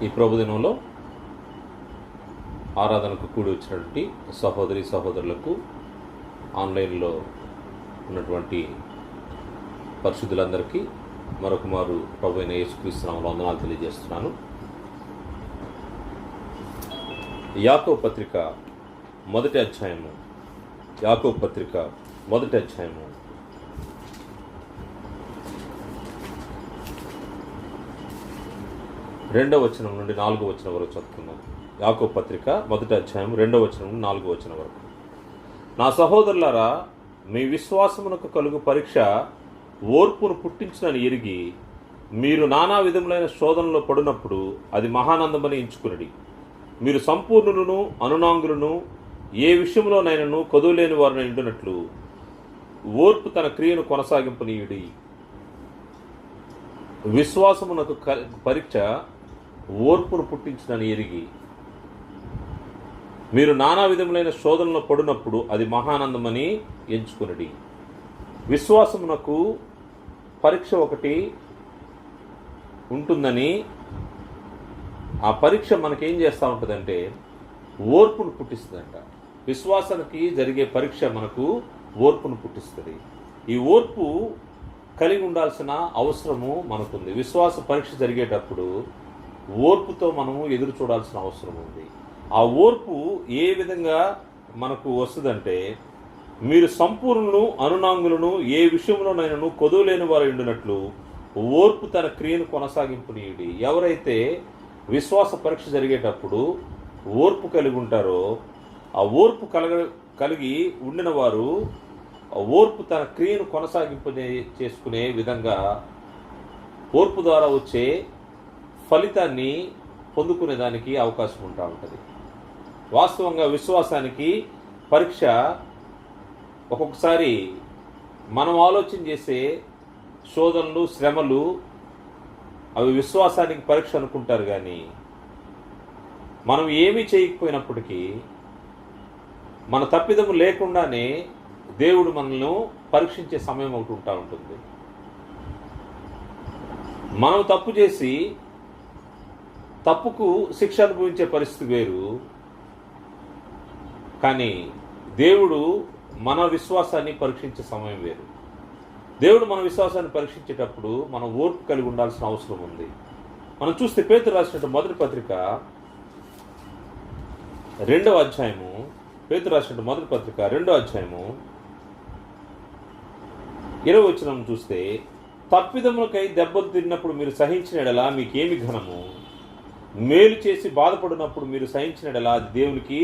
ఈ ప్రభుదినంలో ఆరాధనకు కూడి వచ్చినటువంటి సహోదరి సహోదరులకు, ఆన్లైన్లో ఉన్నటువంటి పరిశుద్ధులందరికీ మరొక మారు ప్రభు అయిన యేసుక్రీస్తు నామములో వందనాలు తెలియజేస్తున్నాను. యాకోబు పత్రిక మొదటి అధ్యాయము 2వ వచనం నుండి 4వ వచనం వరకు చదువుతున్నాం. యాకోబు పత్రిక మొదటి అధ్యాయం 2వ వచనం నుండి 4వ వచనం వరకు. నా సహోదరులారా, మీ విశ్వాసమునకు కలుగు పరీక్ష ఓర్పును పుట్టించునని ఎరిగి మీరు నానా విధములైన శోధనలో పడినప్పుడు అది మహానందమని ఎంచుకునడి. మీరు సంపూర్ణులను అనునాంగులను ఏ విషయంలోనైనను కొదువులేని వారిని ఎండునట్లు ఓర్పు తన క్రియను కొనసాగింపనీయుడి. విశ్వాసమునకు పరీక్ష ఓర్పును పుట్టించునని ఎరిగి మీరు నానా విధములైన శోధనలో పడినప్పుడు అది మహానందమని ఎంచుకునడి. విశ్వాసమునకు పరీక్ష ఒకటి ఉంటుందని, ఆ పరీక్ష మనకేం చేస్తూ ఉంటుందంటే ఓర్పును పుట్టిస్తుందంట. విశ్వాసానికి జరిగే పరీక్ష మనకు ఓర్పును పుట్టిస్తుంది. ఈ ఓర్పు కలిగి ఉండాల్సిన అవసరము మనకుంది. విశ్వాస పరీక్ష జరిగేటప్పుడు ఓర్పుతో మనము ఎదురు చూడాల్సిన అవసరం ఉంది. ఆ ఓర్పు ఏ విధంగా మనకు వస్తుందంటే, మీరు సంపూర్ణులను అనునాంగులను ఏ విషయంలోనైనను కొదువులేని వారు ఉండినట్లు ఓర్పు తన క్రియను కొనసాగింపునీయుడి. ఎవరైతే విశ్వాస పరీక్ష జరిగేటప్పుడు ఓర్పు కలిగి ఉంటారో, ఆ ఓర్పు కలిగి ఉండిన వారు ఆ ఓర్పు తన క్రియను చేసుకునే విధంగా ఓర్పు ద్వారా వచ్చే ఫలితాన్ని పొందుకునేదానికి అవకాశం ఉంటా ఉంటుంది. వాస్తవంగా విశ్వాసానికి పరీక్ష ఒక్కొక్కసారి మనం ఆలోచన చేసే శోధనలు, శ్రమలు అవి విశ్వాసానికి పరీక్ష అనుకుంటారు. కానీ మనం ఏమీ చేయకపోయినప్పటికీ మన తప్పిదము లేకుండానే దేవుడు మనల్ని పరీక్షించే సమయం ఒకటి ఉంటుంది. మనం తప్పు చేసి తప్పుకు శిక్ష అనుభవించే పరిస్థితి వేరు. కానీ దేవుడు మన విశ్వాసాన్ని పరీక్షించే సమయం వేరు. దేవుడు మన విశ్వాసాన్ని పరీక్షించేటప్పుడు మనం ఓర్పు కలిగి ఉండాల్సిన అవసరం ఉంది. మనం చూస్తే పేతురు రాసినట్టు మొదటి పత్రిక 2వ అధ్యాయము, పేతురు రాసినట్టు మొదటి పత్రిక 2వ అధ్యాయము 20వ వచనం చూస్తే, తప్పిదములకై దెబ్బలు తిన్నప్పుడు మీరు సహించిన ఎడలా మీకేమి ఘనము? మేలు చేసి బాధపడినప్పుడు మీరు సహించిన ఎడలా అది దేవునికి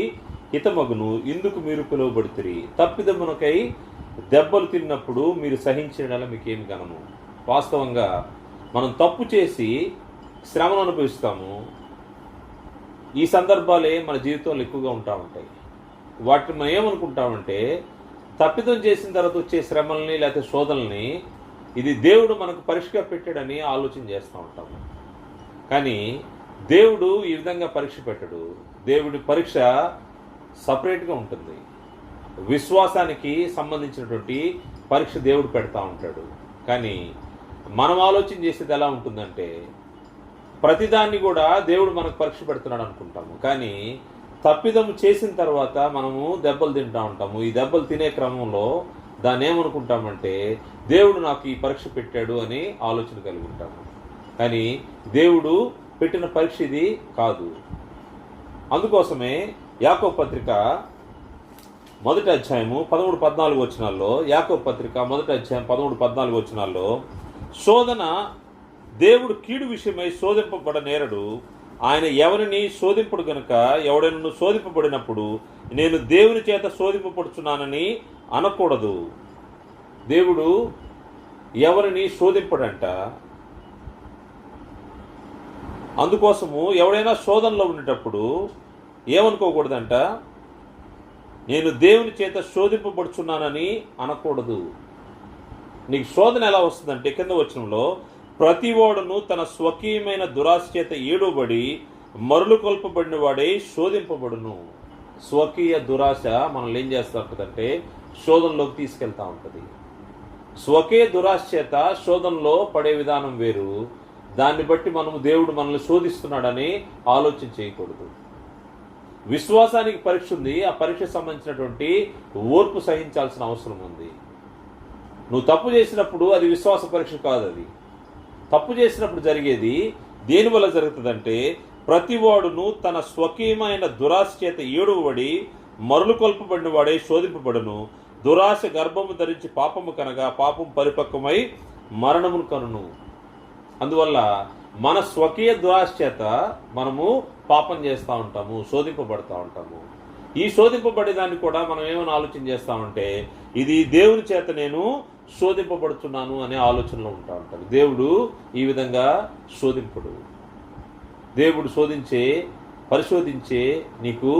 హితమగును. ఇందుకు మీరు పిలువబడుతురి. తప్పిదమునకై దెబ్బలు తిన్నప్పుడు మీరు సహించిన ఎడలా మీకేమి ఘనము? వాస్తవంగా మనం తప్పు చేసి శ్రమను అనుభవిస్తాము. ఈ సందర్భాలే మన జీవితంలో ఎక్కువగా ఉంటా ఉంటాయి. వాటిని మనం ఏమనుకుంటామంటే, తప్పిదం చేసిన తర్వాత వచ్చే శ్రమల్ని లేకపోతే శోధనల్ని ఇది దేవుడు మనకు పరీక్షగా పెట్టాడని ఆలోచన చేస్తూ ఉంటాము. కానీ దేవుడు ఈ విధంగా పరీక్ష పెట్టడు. దేవుడి పరీక్ష సపరేట్గా ఉంటుంది. విశ్వాసానికి సంబంధించినటువంటి పరీక్ష దేవుడు పెడతా ఉంటాడు. కానీ మనం ఆలోచన చేసేది ఎలా ఉంటుందంటే, ప్రతిదాన్ని కూడా దేవుడు మనకు పరీక్ష పెడుతున్నాడు అనుకుంటాము. కానీ తప్పిదము చేసిన తర్వాత మనము దెబ్బలు తింటూ ఉంటాము. ఈ దెబ్బలు తినే క్రమంలో దాన్ని ఏమనుకుంటామంటే, దేవుడు నాకు ఈ పరీక్ష పెట్టాడు అని ఆలోచన కలిగి ఉంటాము. కానీ దేవుడు పెట్టిన పరీక్ష ఇది కాదు. అందుకోసమే యాకోబు పత్రిక మొదటి అధ్యాయము 13-14 వచనాల్లో, యాకోబు పత్రిక మొదటి అధ్యాయం 13-14 వచనాల్లో, శోధన దేవుడు కీడు విషయమై శోధింపబడనేరడు. ఆయన ఎవరిని శోధింపడు గనుక ఎవడైనా శోధింపబడినప్పుడు నేను దేవుని చేత శోధింపబడుచున్నానని అనకూడదు. దేవుడు ఎవరిని శోధింపడంట. అందుకోసము ఎవడైనా శోధనలో ఉండేటప్పుడు ఏమనుకోకూడదంట, నేను దేవుని చేత శోధింపబడుచున్నానని అనకూడదు. నీకు శోధన ఎలా వస్తుందంటే, కింద వచనంలో, ప్రతివాడును తన స్వకీయమైన దురాశ చేత ఏడుబడి మరులు కొల్పబడిన వాడే శోధింపబడును. స్వకీయ దురాశ మనల్ని ఏం చేస్తూ ఉంటుందంటే శోధనలోకి తీసుకెళ్తా ఉంటుంది. స్వకీయ దురాశ చేత శోధనలో పడే విధానం వేరు, దాన్ని బట్టి మనము దేవుడు మనల్ని శోధిస్తున్నాడని ఆలోచన చేయకూడదు. విశ్వాసానికి పరీక్ష ఉంది. ఆ పరీక్ష సంబంధించినటువంటి ఓర్పు సహించాల్సిన అవసరం ఉంది. నువ్వు తప్పు చేసినప్పుడు అది విశ్వాస పరీక్ష కాదు. అది తప్పు చేసినప్పుడు జరిగేది దేనివల్ల జరుగుతుందంటే, ప్రతివాడును తన స్వకీయమైన దురాశ చేత ఏడువబడి మరులు కొల్పబడిన వాడే శోధింపబడును. దురాశ గర్భము ధరించి పాపము కనగా పాపం పరిపక్వమై మరణమును కనును. అందువల్ల మన స్వకీయ దురాశ చేత మనము పాపం చేస్తూ ఉంటాము, శోధింపబడుతూ ఉంటాము. ఈ శోధింపబడేదాన్ని కూడా మనం ఏమైనా ఆలోచన చేస్తామంటే, ఇది దేవుని చేత నేను శోధింపబడుతున్నాను అనే ఆలోచనలో ఉంటా ఉంటారు. దేవుడు ఈ విధంగా శోధింపుడు. దేవుడు పరిశోధించే నీకు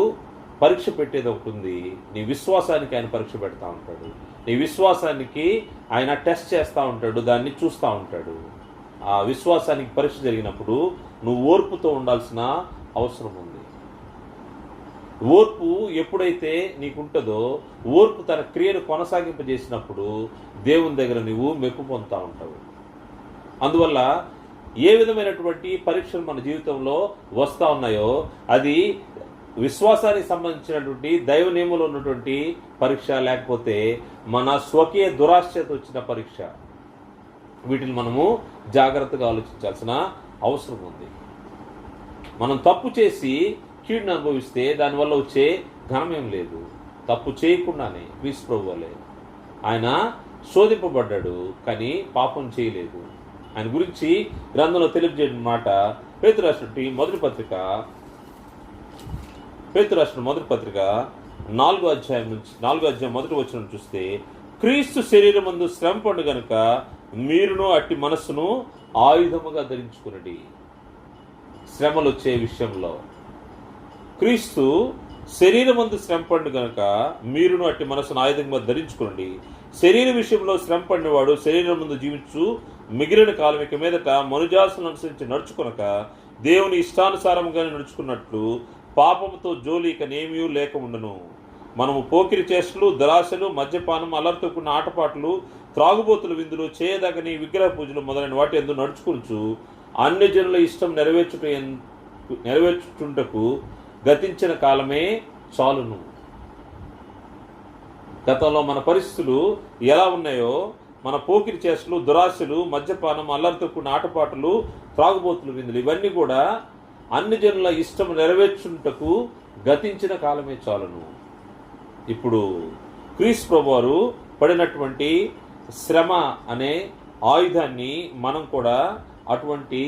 పరీక్ష పెట్టేది ఒకటి ఉంది. నీ విశ్వాసానికి ఆయన పరీక్ష పెడతా ఉంటాడు. నీ విశ్వాసానికి ఆయన టెస్ట్ చేస్తూ ఉంటాడు, దాన్ని చూస్తూ ఉంటాడు. ఆ విశ్వాసానికి పరీక్ష జరిగినప్పుడు నువ్వు ఓర్పుతో ఉండాల్సిన అవసరం ఉంది. ఓర్పు ఎప్పుడైతే నీకుంటుందో, ఓర్పు తన క్రియను కొనసాగింపజేసినప్పుడు దేవుని దగ్గర నువ్వు మెప్పు పొందుతూ ఉంటావు. అందువల్ల ఏ విధమైనటువంటి పరీక్షలు మన జీవితంలో వస్తూ ఉన్నాయో అది విశ్వాసానికి సంబంధించినటువంటి దైవ నియమంలో ఉన్నటువంటి పరీక్ష, లేకపోతే మన స్వకీయ దురాశ్చత వచ్చిన పరీక్ష, వీటిని మనము జాగ్రత్తగా ఆలోచించాల్సిన అవసరం ఉంది. మనం తప్పు చేసి కీడును అనుభవిస్తే దానివల్ల వచ్చే ఘనమేం లేదు. తప్పు చేయకుండానే క్రీస్తు ప్రభువు వలె ఆయన శోధింపబడ్డాడు, కానీ పాపం చేయలేదు. ఆయన గురించి గ్రంథంలో తెలియజేయడం మాట పేతురు రాసిన మొదటి పత్రిక 4వ అధ్యాయం మొదటి వచనం చూస్తే, క్రీస్తు శరీరమందు శ్రమపడు గనుక మీరును అట్టి మనస్సును ఆయుధముగా ధరించుకునండి. శ్రమలు వచ్చే విషయంలో క్రీస్తు శరీరమందు శ్రమపడు గనుక మీరును అట్టి మనస్సును ఆయుధంగా ధరించుకోండి. శరీర విషయంలో శ్రమపడినవాడు శరీరం ముందు జీవించు మిగిలిన కాలం ఇక మీదట మనుజాసులను అనుసరించి నడుచుకొనక దేవుని ఇష్టానుసారంగానే నడుచుకున్నట్లు పాపముతో జోలి ఇక నేమీ లేక ఉండను. మనము పోకిరి చేష్టలు, దురాశలు, మద్యపానం, అల్లరితో కూడిన ఆటపాటలు, త్రాగుబోతుల విందులు, చేయదగని విగ్రహ పూజలు మొదలైన వాటి యందు నడుచుకొనుచు అన్ని జనుల ఇష్టం నెరవేర్చుటకు గతించిన కాలమే చాలును. గతంలో మన పరిస్థితులు ఎలా ఉన్నాయో, మన పోకిరి చేష్టలు, దురాశలు, మద్యపానం, అల్లరితో కూడిన ఆటపాటలు, త్రాగుబోతుల విందులు, ఇవన్నీ కూడా అన్ని జనుల ఇష్టం నెరవేర్చుటకు గతించిన కాలమే చాలును. ఇప్పుడు క్రీస్తు ప్రభువారు పడినటువంటి శ్రమ అనే ఆయుధాన్ని మనం కూడా అటువంటి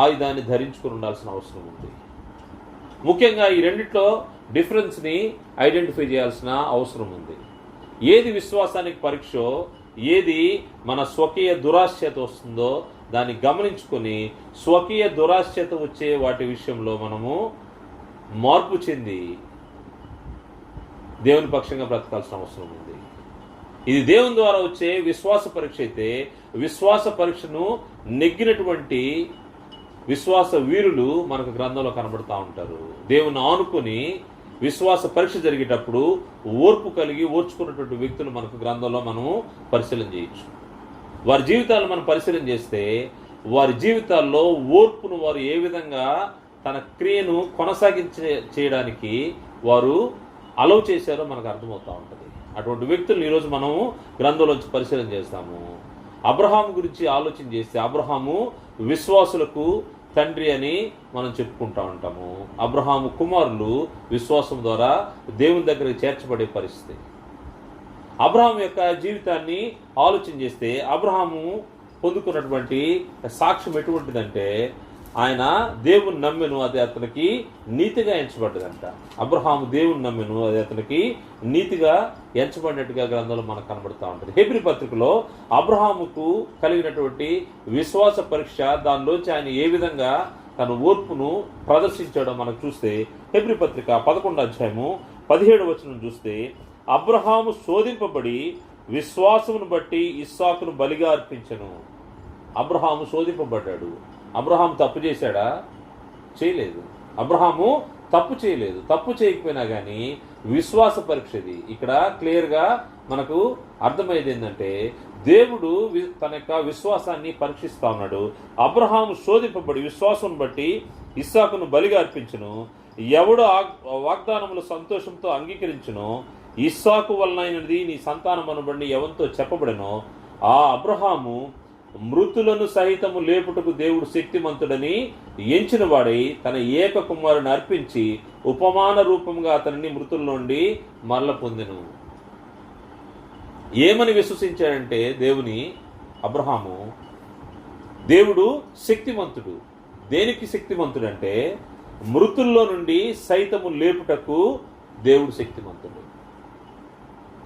ఆయుధాన్ని ధరించుకుని ఉండాల్సిన అవసరం ఉంది. ముఖ్యంగా ఈ రెండిట్లో డిఫరెన్స్ని ఐడెంటిఫై చేయాల్సిన అవసరం ఉంది. ఏది విశ్వాసానికి పరీక్షో, ఏది మన స్వకీయ దురాశ్చత వస్తుందో దాన్ని గమనించుకొని స్వకీయ దురాశ్చత వచ్చే వాటి విషయంలో మనము మార్పు చెంది దేవుని పక్షంగా బ్రతకాల్సిన అవసరం ఉంది. ఇది దేవుని ద్వారా వచ్చే విశ్వాస పరీక్ష అయితే, విశ్వాస పరీక్షను నెగ్గినటువంటి విశ్వాస వీరులు మనకు గ్రంథంలో కనబడుతూ ఉంటారు. దేవుని ఆనుకొని విశ్వాస పరీక్ష జరిగేటప్పుడు ఓర్పు కలిగి ఓర్చుకున్నటువంటి వ్యక్తులు మనకు గ్రంథంలో మనము పరిశీలన చేయొచ్చు. వారి జీవితాలను మనం పరిశీలన చేస్తే, వారి జీవితాల్లో ఓర్పును వారు ఏ విధంగా తన క్రియను చేయడానికి వారు అలౌ చేశారో మనకు అర్థమవుతూ ఉంటుంది. అటువంటి వ్యక్తులను ఈరోజు మనము గ్రంథంలోంచి పరిశీలన చేస్తాము. అబ్రహాము గురించి ఆలోచన చేస్తే, అబ్రహాము విశ్వాసులకు తండ్రి అని మనం చెప్పుకుంటూ ఉంటాము. అబ్రహాము కుమారులు విశ్వాసం ద్వారా దేవుని దగ్గరికి చేర్చబడే పరిస్థితి. అబ్రహాము యొక్క జీవితాన్ని ఆలోచన చేస్తే, అబ్రహాము పొందుకున్నటువంటి సాక్ష్యం ఎటువంటిదంటే, ఆయన దేవుని నమ్మెను, అది అతనికి నీతిగా ఎంచబడ్డదంట. అబ్రహాము దేవుని నమ్మెను, అది అతనికి నీతిగా ఎంచబడినట్టుగా గ్రంథంలో మనకు కనబడుతూ ఉంటుంది. హెబ్రీ పత్రికలో అబ్రహాముకు కలిగినటువంటి విశ్వాస పరీక్ష, దానిలోంచి ఆయన ఏ విధంగా తన ఓర్పును ప్రదర్శించాడో మనకు చూస్తే, హెబ్రీ పత్రిక 11వ అధ్యాయము 17వ వచనం చూస్తే, అబ్రహాము శోధింపబడి విశ్వాసమును బట్టి ఇస్సాకును బలిగా అర్పించెను. అబ్రహాము శోధింపబడ్డాడు. అబ్రహాము తప్పు చేశాడా? చేయలేదు. అబ్రహాము తప్పు చేయలేదు. తప్పు చేయకపోయినా కానీ విశ్వాస పరీక్షది. ఇక్కడ క్లియర్గా మనకు అర్థమయ్యేది ఏంటంటే దేవుడు తన యొక్క విశ్వాసాన్ని పరీక్షిస్తా ఉన్నాడు. అబ్రహాము శోధింపబడి విశ్వాసం బట్టి ఇస్సాకును బలిగా అర్పించును. ఎవడు వాగ్దానములు సంతోషంతో అంగీకరించును, ఇస్సాకు వలనైనది నీ సంతానం అనబడి ఎవరితో చెప్పబడనో ఆ అబ్రహాము మృతులను సహితము లేపుటకు దేవుడు శక్తిమంతుడని ఎంచిన వాడై తన ఏక కుమారుని అర్పించి ఉపమాన రూపంగా అతనిని మృతుల నుండి మరల పొందెను. ఏమని విశ్వసించాడంటే అబ్రహాము, దేవుడు శక్తిమంతుడు. దేనికి శక్తిమంతుడంటే మృతుల్లో నుండి సైతము లేపుటకు దేవుడు శక్తిమంతుడు.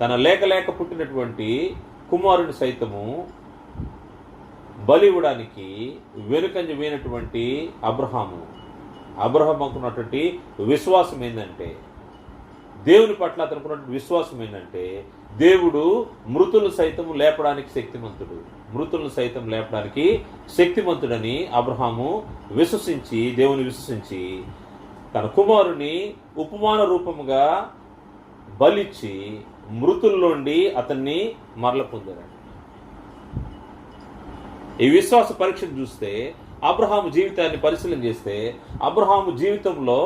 తన లేక పుట్టినటువంటి కుమారుని సైతము బలి ఇవ్వడానికి వెనుకంజ వేయినటువంటి అబ్రహాముకున్నటువంటి విశ్వాసం ఏంటంటే, దేవుని పట్ల అతనుకున్నటువంటి విశ్వాసం ఏంటంటే, దేవుడు మృతులు సైతం లేపడానికి శక్తిమంతుడని అబ్రహాము దేవుని విశ్వసించి తన కుమారుని ఉపమాన రూపముగా బలిచ్చి మృతుల్లోండి అతన్ని మరల పొందాడు. ఈ విశ్వాస పరీక్షను చూస్తే, అబ్రహాము జీవితాన్ని పరిశీలన చేస్తే, అబ్రహాము జీవితంలో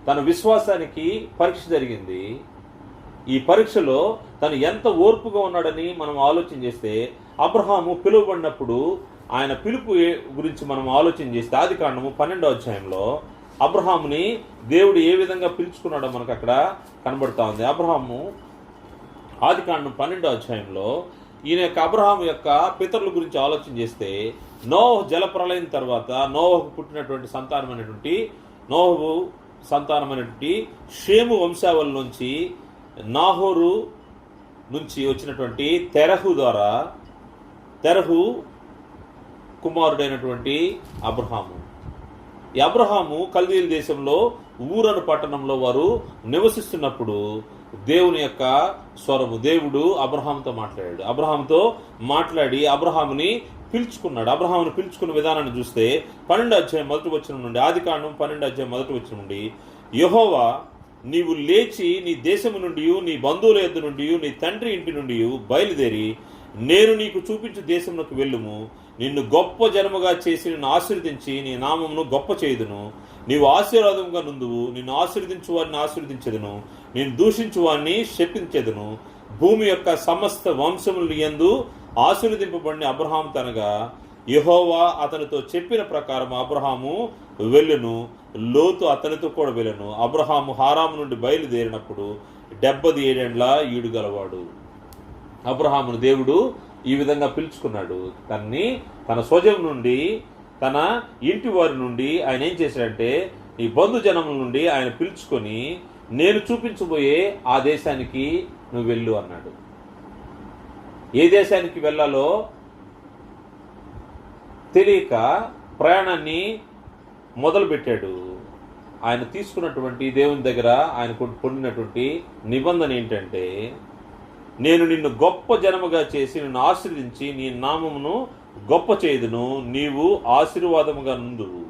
తన విశ్వాసానికి పరీక్ష జరిగింది. ఈ పరీక్షలో తను ఎంత ఓర్పుగా ఉన్నాడని మనం ఆలోచన చేస్తే, అబ్రహాము పిలువబడినప్పుడు ఆయన పిలుపు గురించి మనం ఆలోచన చేస్తే ఆదికాండము 12వ అధ్యాయంలో అబ్రహాముని దేవుడు ఏ విధంగా పిలుచుకున్నాడో మనకు అక్కడ కనబడతా ఉంది. అబ్రహాము ఆదికాండం 12వ అధ్యాయంలో ఈయన యొక్క అబ్రహాము యొక్క పితరుల గురించి ఆలోచన చేస్తే, నోహు జలప్రలయం తర్వాత నోహుకు పుట్టినటువంటి సంతానమైనటువంటి షేము వంశావళి నుంచి నాహోరు నుంచి వచ్చినటువంటి తెరహు కుమారుడైనటువంటి అబ్రహాము. ఈ అబ్రహాము కల్దీయుల దేశంలో ఊరను పట్టణంలో వారు నివసిస్తున్నప్పుడు దేవుని యొక్క స్వరము, దేవుడు అబ్రహాముతో మాట్లాడి అబ్రహాముని పిలుచుకున్నాడు. అబ్రహాముని పిలుచుకున్న విధానాన్ని చూస్తే 12వ అధ్యాయం మొదటి వచనం నుండి, ఆదికాండం 12వ అధ్యాయం మొదటి వచనం నుండి, యెహోవా నీవు లేచి నీ దేశము నుండి, నీ బంధువుల యొద్ద నుండి, నీ తండ్రి ఇంటి నుండి బయలుదేరి నేను నీకు చూపించు దేశమునకు వెళ్ళుము. నిన్ను గొప్ప జనముగా చేసి నిన్ను ఆశీర్వదించి నీ నామమును గొప్ప చేయుదును. నీవు ఆశీర్వాదముగా నుందువు. నిన్ను ఆశీర్వదించు వారిని ఆశీర్వదించెదను, నేను దూషించు వారిని శపించెదను. భూమి యొక్క సమస్త వంశముల యందు ఆశీర్వదింపబడిన అబ్రహాము తనగా యెహోవా అతనితో చెప్పిన ప్రకారం అబ్రహాము వెళ్ళును, లోతు అతనితో కూడా వెళ్ళను. అబ్రహాము హారాము నుండి బయలుదేరినప్పుడు 77 ఏండ్ల ఈడు గలవాడు. అబ్రహామును దేవుడు ఈ విధంగా పిలుచుకున్నాడు. తన స్వజం నుండి, తన ఇంటి వారి నుండి ఆయన ఏం చేశాడంటే, ఈ బంధుజనముల నుండి ఆయన పిలుచుకొని నేను చూపించబోయే ఆ దేశానికి నువ్వు వెళ్ళు అన్నాడు. ఏ దేశానికి వెళ్ళాలో తెలియక ప్రయాణాన్ని మొదలుపెట్టాడు. ఆయన తీసుకున్నటువంటి దేవుని దగ్గర ఆయన పొందినటువంటి నిబంధన ఏంటంటే, నేను నిన్ను గొప్ప జనముగా చేసి నిన్ను ఆశీర్వదించి నీ నామమును గొప్ప చేయుదును, నీవు ఆశీర్వాదముగా నుందువు.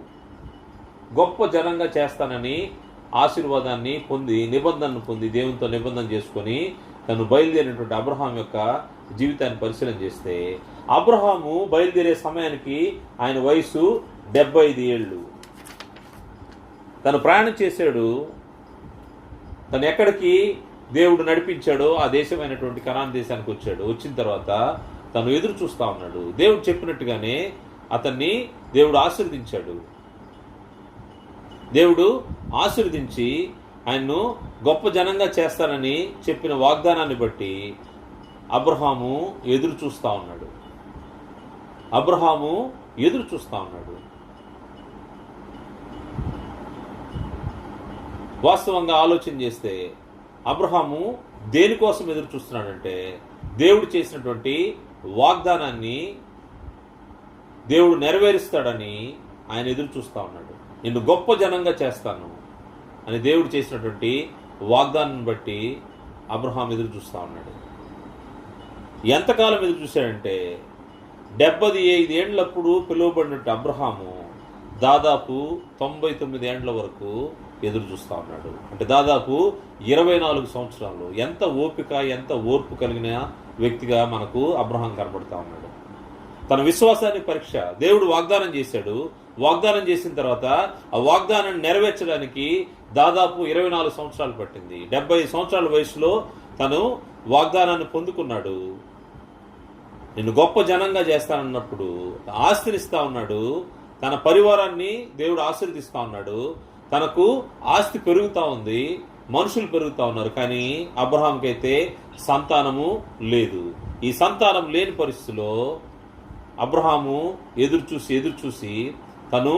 గొప్ప జనంగా చేస్తానని ఆశీర్వాదాన్ని పొంది, నిబంధనను పొంది, దేవునితో నిబంధన చేసుకొని తను బయలుదేరినటువంటి అబ్రహాం యొక్క జీవితాన్ని పరిశీలన చేస్తే, అబ్రహాము బయలుదేరే సమయానికి ఆయన వయసు 75 ఏళ్ళు. తను ప్రయాణం చేశాడు. తను ఎక్కడికి దేవుడు నడిపించాడో ఆ దేశమైనటువంటి కనాన్ దేశానికి వచ్చాడు. వచ్చిన తర్వాత తను ఎదురు చూస్తా ఉన్నాడు. దేవుడు చెప్పినట్టుగానే అతన్ని దేవుడు ఆశీర్వదించాడు. దేవుడు ఆశీర్వదించి ఆయన్ను గొప్ప జనంగా చేస్తానని చెప్పిన వాగ్దానాన్ని బట్టి అబ్రహాము ఎదురు చూస్తా ఉన్నాడు. వాస్తవంగా ఆలోచన చేస్తే అబ్రహాము దేనికోసం ఎదురు చూస్తున్నాడంటే, దేవుడు చేసినటువంటి వాగ్దానాన్ని దేవుడు నెరవేరుస్తాడని ఆయన ఎదురు చూస్తా ఉన్నాడు. నిన్ను గొప్ప జనంగా చేస్తాను అని దేవుడు చేసినటువంటి వాగ్దానాన్ని బట్టి అబ్రహాం ఎదురు చూస్తా ఉన్నాడు. ఎంతకాలం ఎదురు చూశాడంటే 75 ఏండ్లప్పుడు పిలువబడినట్టు అబ్రహాము దాదాపు 99 ఏండ్ల వరకు ఎదురు చూస్తూ ఉన్నాడు. అంటే దాదాపు 24 సంవత్సరాలు. ఎంత ఓపిక, ఎంత ఓర్పు కలిగిన వ్యక్తిగా మనకు అబ్రహాం కనబడుతూ ఉన్నాడు. తన విశ్వాసానికి పరీక్ష. దేవుడు వాగ్దానం చేశాడు. వాగ్దానం చేసిన తర్వాత ఆ వాగ్దానాన్ని నెరవేర్చడానికి దాదాపు 24 సంవత్సరాలు పట్టింది. 70 సంవత్సరాల వయసులో తను వాగ్దానాన్ని పొందుకున్నాడు. నిన్ను గొప్ప జనంగా చేస్తానన్నప్పుడు ఆస్తినిస్తా ఉన్నాడు. తన పరివారాన్ని దేవుడు ఆశీర్వదిస్తా ఉన్నాడు. తనకు ఆస్తి పెరుగుతూ ఉంది, మనుషులు పెరుగుతూ ఉన్నారు. కానీ అబ్రహాంకి అయితే సంతానము లేదు. ఈ సంతానం లేని పరిస్థితిలో అబ్రహాము ఎదురు చూసి తను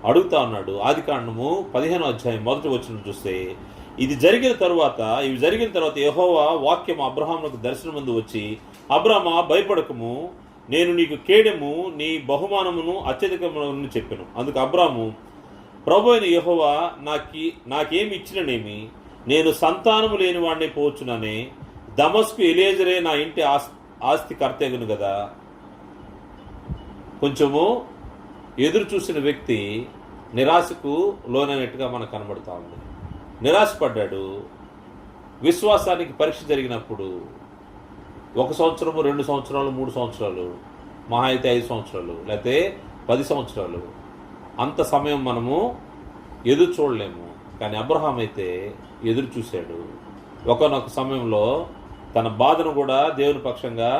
అడుగుతా ఉన్నాడు. ఆదికాండము 15వ అధ్యాయం 1వ వచనం చూస్తే, ఇవి జరిగిన తర్వాత యెహోవా వాక్యం అబ్రహామునకు దర్శనమందు వచ్చి, అబ్రహామా భయపడకము, నేను నీకు కేడెము, నీ బహుమానమును అత్యధికమును చెప్పెను. అందుకు అబ్రాము, ప్రభు అయిన యెహోవా నాకేమి ఇచ్చిననేమి, నేను సంతానము లేని వాడిని పోవచ్చుననే, దమస్కు ఎలియేజరే నా ఇంటి ఆస్తి కర్తెగును కదా. కొంచెము ఎదురు చూసిన వ్యక్తి నిరాశకు లోనైనట్టుగా మనకు కనబడుతూ ఉంది. నిరాశపడ్డాడు. విశ్వాసానికి పరీక్ష జరిగినప్పుడు 1 సంవత్సరము, 2 సంవత్సరాలు, 3 సంవత్సరాలు, మహా అయితే 5 సంవత్సరాలు, లేకపోతే 10 సంవత్సరాలు, అంత సమయం మనము ఎదురు చూడలేము. కానీ అబ్రహాం అయితే ఎదురు చూశాడు. ఒకనొక సమయంలో తన బాధను కూడా దేవుని పక్షంగా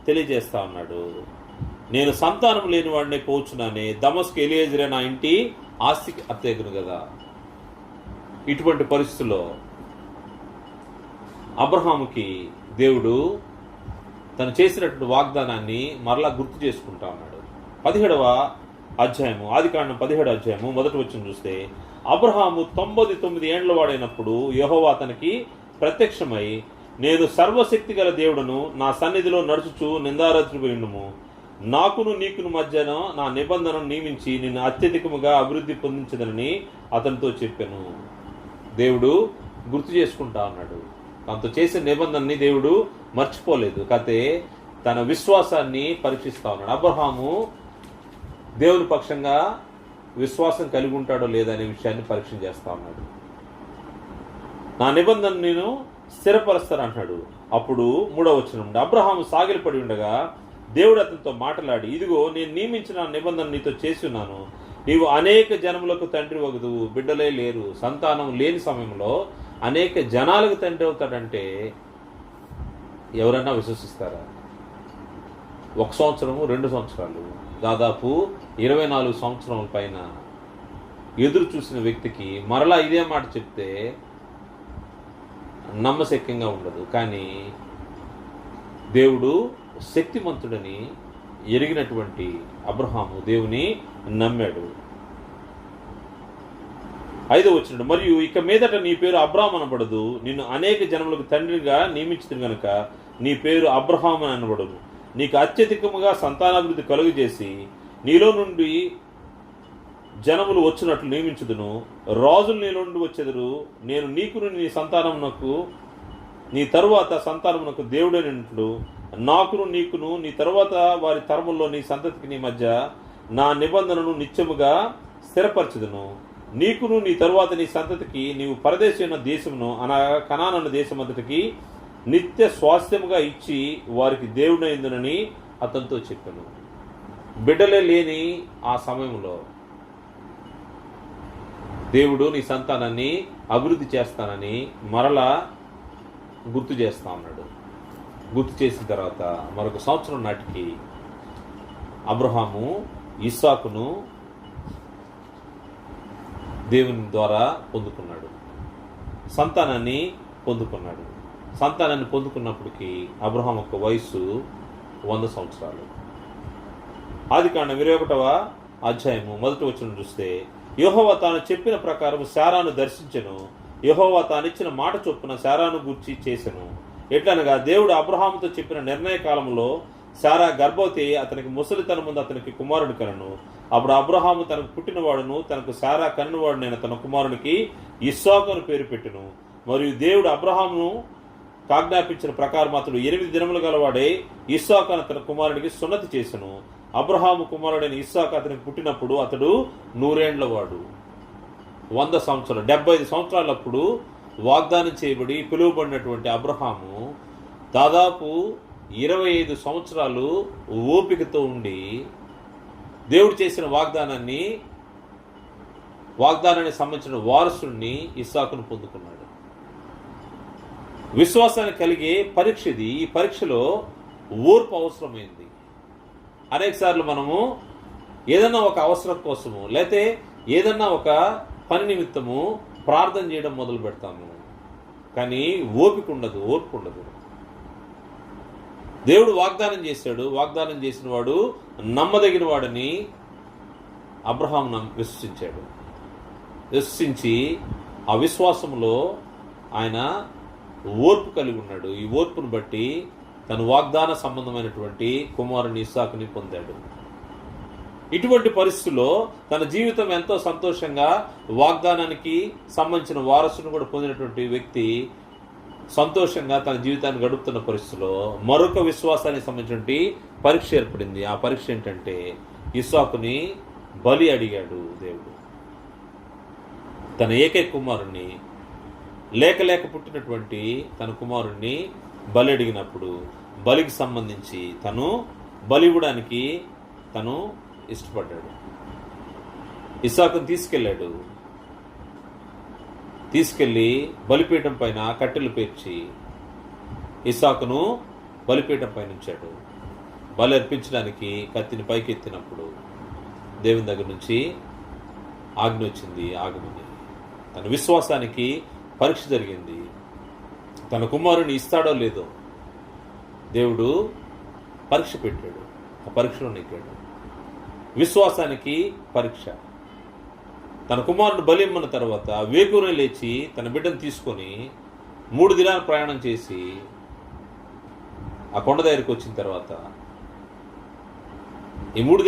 తెలియజేస్తా ఉన్నాడు. నేను సంతానం లేని వాడిని పోవచ్చునని, దమస్కు ఎలియేజరే నా ఇంటి ఆస్తికి అత్తేగును కదా. ఇటువంటి పరిస్థితుల్లో అబ్రహాముకి దేవుడు తను చేసినటువంటి వాగ్దానాన్ని మరలా గుర్తు చేసుకుంటా ఉన్నాడు. 17వ అధ్యాయము, ఆదికాండం 17వ అధ్యాయము 1వ వచనం చూస్తే, అబ్రహాము 99 ఏండ్ల వాడైనప్పుడు యెహోవా అతనికి ప్రత్యక్షమై, నేను సర్వశక్తి గల దేవుడను, నా సన్నిధిలో నడుచుచు నిందారత్రిపోయిండుము, నాకును నీకును మధ్యన నా నిబంధనను నియమించి నిన్ను అత్యధికముగా అభివృద్ధి పొందించదనని అతనితో చెప్పాను. దేవుడు గుర్తు చేసుకుంటా ఉన్నాడు. తనతో చేసిన నిబంధనని దేవుడు మర్చిపోలేదు. కాకపోతే తన విశ్వాసాన్ని పరీక్షిస్తా ఉన్నాడు. అబ్రహాము దేవుని పక్షంగా విశ్వాసం కలిగి ఉంటాడో లేదనే విషయాన్ని పరీక్ష చేస్తా ఉన్నాడు. నా నిబంధన నేను స్థిరపరుస్తానంటున్నాడు. అప్పుడు 3వ వచనం, అబ్రహాము సాగిలపడి ఉండగా దేవుడు అతనితో మాట్లాడి, ఇదిగో నేను నియమించిన నిబంధన నీతో చేసి ఉన్నాను. నీవు అనేక జనములకు తండ్రి వగదువు, బిడ్డలే లేరు. సంతానం లేని సమయంలో అనేక జనాలకు తండ్రి అవుతాడంటే ఎవరైనా విశ్వసిస్తారా? 1 సంవత్సరము, 2 సంవత్సరాలు, దాదాపు 24 సంవత్సరాల పైన ఎదురు చూసిన వ్యక్తికి మరలా ఇదే మాట చెప్తే నమ్మశక్యంగా ఉండదు. కానీ దేవుడు శక్తిమంతుడని ఎరిగినటువంటి అబ్రహాము దేవుని నమ్మాడు. 5వ వచనం, మరియు ఇక మీదట నీ పేరు అబ్రాహాము అనబడదు, నిన్ను అనేక జనములకు తండ్రిగా నియమించింది గనుక నీ పేరు అబ్రహాము అని అనబడదు. నీకు అత్యధికముగా సంతానాభివృద్ధి కలుగజేసి నీలో నుండి జనములు వచ్చినట్లు నియమించుదును. రాజులు నీ నుండి వచ్చెదరు. నేను నీకును నీ సంతానమునకు నీ తరువాత సంతానమునకు దేవుడైనట్లు నాకును నీకును నీ తరువాత వారి తరముల్లో నీ సంతతికి నీ మధ్య నా నిబంధనను నిత్యముగా స్థిరపరచుదును. నీకును నీ తరువాత నీ సంతతికి నీవు పరదేశి ఉన్న దేశమును అనగా కనాను దేశమంతటికి నిత్య స్వాస్థ్యముగా ఇచ్చి వారికి దేవుడైందునని అతనితో చెప్పాను. బిడ్డలే లేని ఆ సమయంలో దేవుడు నీ సంతానాన్ని అభివృద్ధి చేస్తానని మరలా గుర్తు చేస్తా ఉన్నాడు. గుర్తు చేసిన తర్వాత మరొక సంవత్సరం నాటికి అబ్రహాము ఇస్సాకును దేవుని ద్వారా పొందుకున్నాడు. సంతానాన్ని పొందుకున్నాడు. సంతానాన్ని పొందుకున్నప్పటికీ అబ్రహాం యొక్క వయస్సు 100 సంవత్సరాలు. ఆదికాండం 21వ అధ్యాయము 1వ వచనం చూస్తే, యెహోవా తాను చెప్పిన ప్రకారం శారాను దర్శించెను. యెహోవా తానిచ్చిన మాట చొప్పున శారాను గూర్చి చేసెను. ఎట్లనగా దేవుడు అబ్రహాముతో చెప్పిన నిర్ణయ కాలంలో శారా గర్భవతి అతనికి ముసలితనం ముందు అతనికి కుమారుడు కనను. అప్పుడు అబ్రహాము తనకు పుట్టినవాడును తనకు శారా కన్నువాడునైన తన కుమారునికి ఇస్సాకు అని పేరు పెట్టెను. మరియు దేవుడు అబ్రహామును ఆజ్ఞాపించిన ప్రకారం అతడు 8 దినములు గలవాడే ఇస్సాకు అని తన కుమారుడికి సున్నతి చేసెను. అబ్రహాము కుమారుడైన ఇస్సాకు అతనికి పుట్టినప్పుడు అతడు 100 ఏండ్ల వాడు. 100 సంవత్సరాలు 75 సంవత్సరాలప్పుడు వాగ్దానం చేయబడి పిలువబడినటువంటి అబ్రహాము దాదాపు 25 సంవత్సరాలు ఓపికతో ఉండి దేవుడు చేసిన వాగ్దానానికి సంబంధించిన వారసుడిని ఇస్సాకును పొందుకున్నాడు. విశ్వాసానికి కలిగే పరీక్ష ఇది. ఈ పరీక్షలో ఓర్పు అవసరమైంది. అనేక సార్లు మనము ఏదన్నా ఒక అవసరం కోసము లేతే ఏదన్నా ఒక పని నిమిత్తము ప్రార్థన చేయడం మొదలు పెడతాము, కానీ ఓర్పు ఉండదు. దేవుడు వాగ్దానం చేశాడు. వాగ్దానం చేసిన వాడు నమ్మదగిన వాడని అబ్రహాము విశ్వసించి ఆ విశ్వాసంలో ఆయన ఓర్పు కలిగి ఉన్నాడు. ఈ ఓర్పును బట్టి తను వాగ్దాన సంబంధమైనటువంటి కుమారుని ఇస్సాకుని పొందాడు. ఇటువంటి పరిస్థితుల్లో తన జీవితం ఎంతో సంతోషంగా వాగ్దానానికి సంబంధించిన వారసును కూడా పొందినటువంటి వ్యక్తి సంతోషంగా తన జీవితాన్ని గడుపుతున్న పరిస్థితుల్లో మరొక విశ్వాసానికి సంబంధించినటువంటి పరీక్ష ఏర్పడింది. ఆ పరీక్ష ఏంటంటే ఇస్సాకుని బలి అడిగాడు దేవుడు. తన ఏకైక కుమారుణ్ణి లేక పుట్టినటువంటి తన కుమారుణ్ణి బలి అడిగినప్పుడు బలికి సంబంధించి తను బలి ఇవ్వడానికి తను ఇష్టపడ్డాడు. ఇస్సాకును తీసుకెళ్ళి బలిపీఠం పైన కట్టెలు పేర్చి ఇస్సాకును బలిపీఠం పైన ఉంచాడు. బలి అర్పించడానికి కత్తిని పైకి ఎత్తినప్పుడు దేవుని దగ్గర నుంచి ఆజ్ఞ వచ్చింది, ఆగమని. తన విశ్వాసానికి పరీక్ష జరిగింది. తన కుమారుని ఇస్తాడో లేదో దేవుడు పరీక్ష పెట్టాడు. ఆ పరీక్షలో నెగ్గాడు. విశ్వాసానికి పరీక్ష. తన కుమారుడు బలి ఇమ్మన్న తర్వాత వేకునే లేచి తన బిడ్డను తీసుకొని 3 దినాలు ప్రయాణం చేసి ఆ కొండ దగ్గరికి వచ్చిన తర్వాత ఈ 3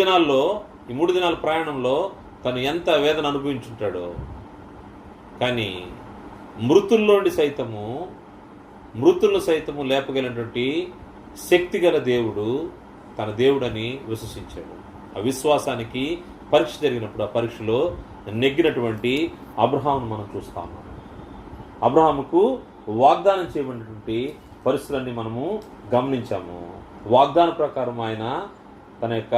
దినాల ప్రయాణంలో తను ఎంత వేదన అనుభవించుంటాడో, కానీ మృతులను సైతము లేపగలిగినటువంటి శక్తి గల దేవుడు తన దేవుడని విశ్వసించాడు. ఆ విశ్వాసానికి పరీక్ష జరిగినప్పుడు ఆ పరీక్షలో నెగ్గినటువంటి అబ్రహామును మనం చూస్తా ఉన్నాం. అబ్రహాముకు వాగ్దానం చేయబడినటువంటి పరిస్థితులన్నీ మనము గమనించాము. వాగ్దాన ప్రకారం ఆయన తన యొక్క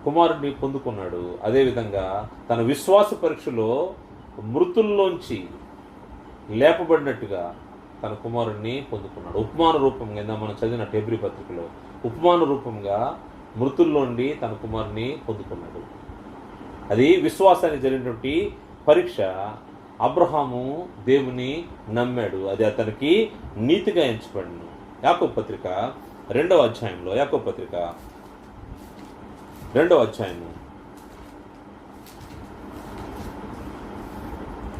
కుమారుడిని పొందుకున్నాడు. అదేవిధంగా తన విశ్వాస పరీక్షలో మృతుల్లోంచి లేపబడినట్టుగా తన కుమారుడిని పొందుకున్నాడు. ఉపమాన రూపంగా మనం చదివిన హెబ్రీ పత్రికలో ఉపమాన రూపంగా మృతుల్లోండి తన కుమారుని పొందుకున్నాడు. అది విశ్వాసానికి జరిగినటువంటి పరీక్ష. అబ్రహాము దేవుని నమ్మాడు. అది అతనికి నీతిగా ఎంచబడిను. యాకోబు పత్రిక 2వ అధ్యాయంలో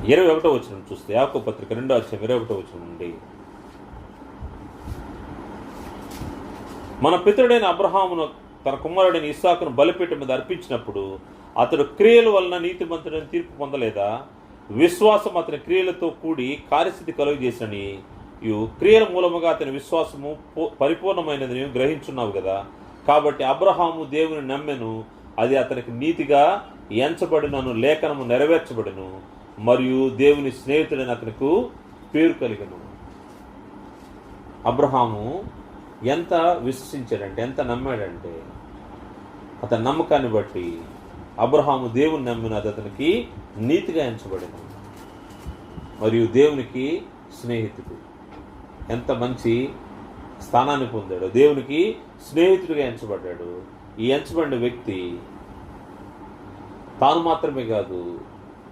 21వ వచనం చూస్తే యాకోబు పత్రిక 2వ అధ్యాయం 21వ వచనం నుండి, మన పితరుడైన అబ్రహామును తన కుమారుడైన ఇస్సాకును బలిపీఠం మీద అర్పించినప్పుడు అతడు క్రియల వలన నీతిమంతుడని తీర్పు పొందలేదా? విశ్వాసం అతని క్రియలతో కూడి కార్యస్థితి కలుగజేసని క్రియల మూలముగా అతని విశ్వాసము పరిపూర్ణమైనదని గ్రహించున్నావు కదా. కాబట్టి అబ్రహాము దేవుని నమ్మెను, అది అతనికి నీతిగా ఎంచబడినను, లేఖనము నెరవేర్చబడిను, మరియు దేవుని స్నేహితుడని అతనికి పేరు కలిగను. అబ్రహాము ఎంత విశ్వసించాడంటే, ఎంత నమ్మాడంటే, అతని నమ్మకాన్ని బట్టి అబ్రహాము దేవుని నమ్మిన అది అతనికి నీతిగా ఎంచబడిను, మరియు దేవునికి స్నేహితుడు. ఎంత మంచి స్థానాన్ని పొందాడు. దేవునికి స్నేహితుడిగా ఎంచబడ్డాడు. ఈ ఎంచబడిన వ్యక్తి తాను మాత్రమే కాదు,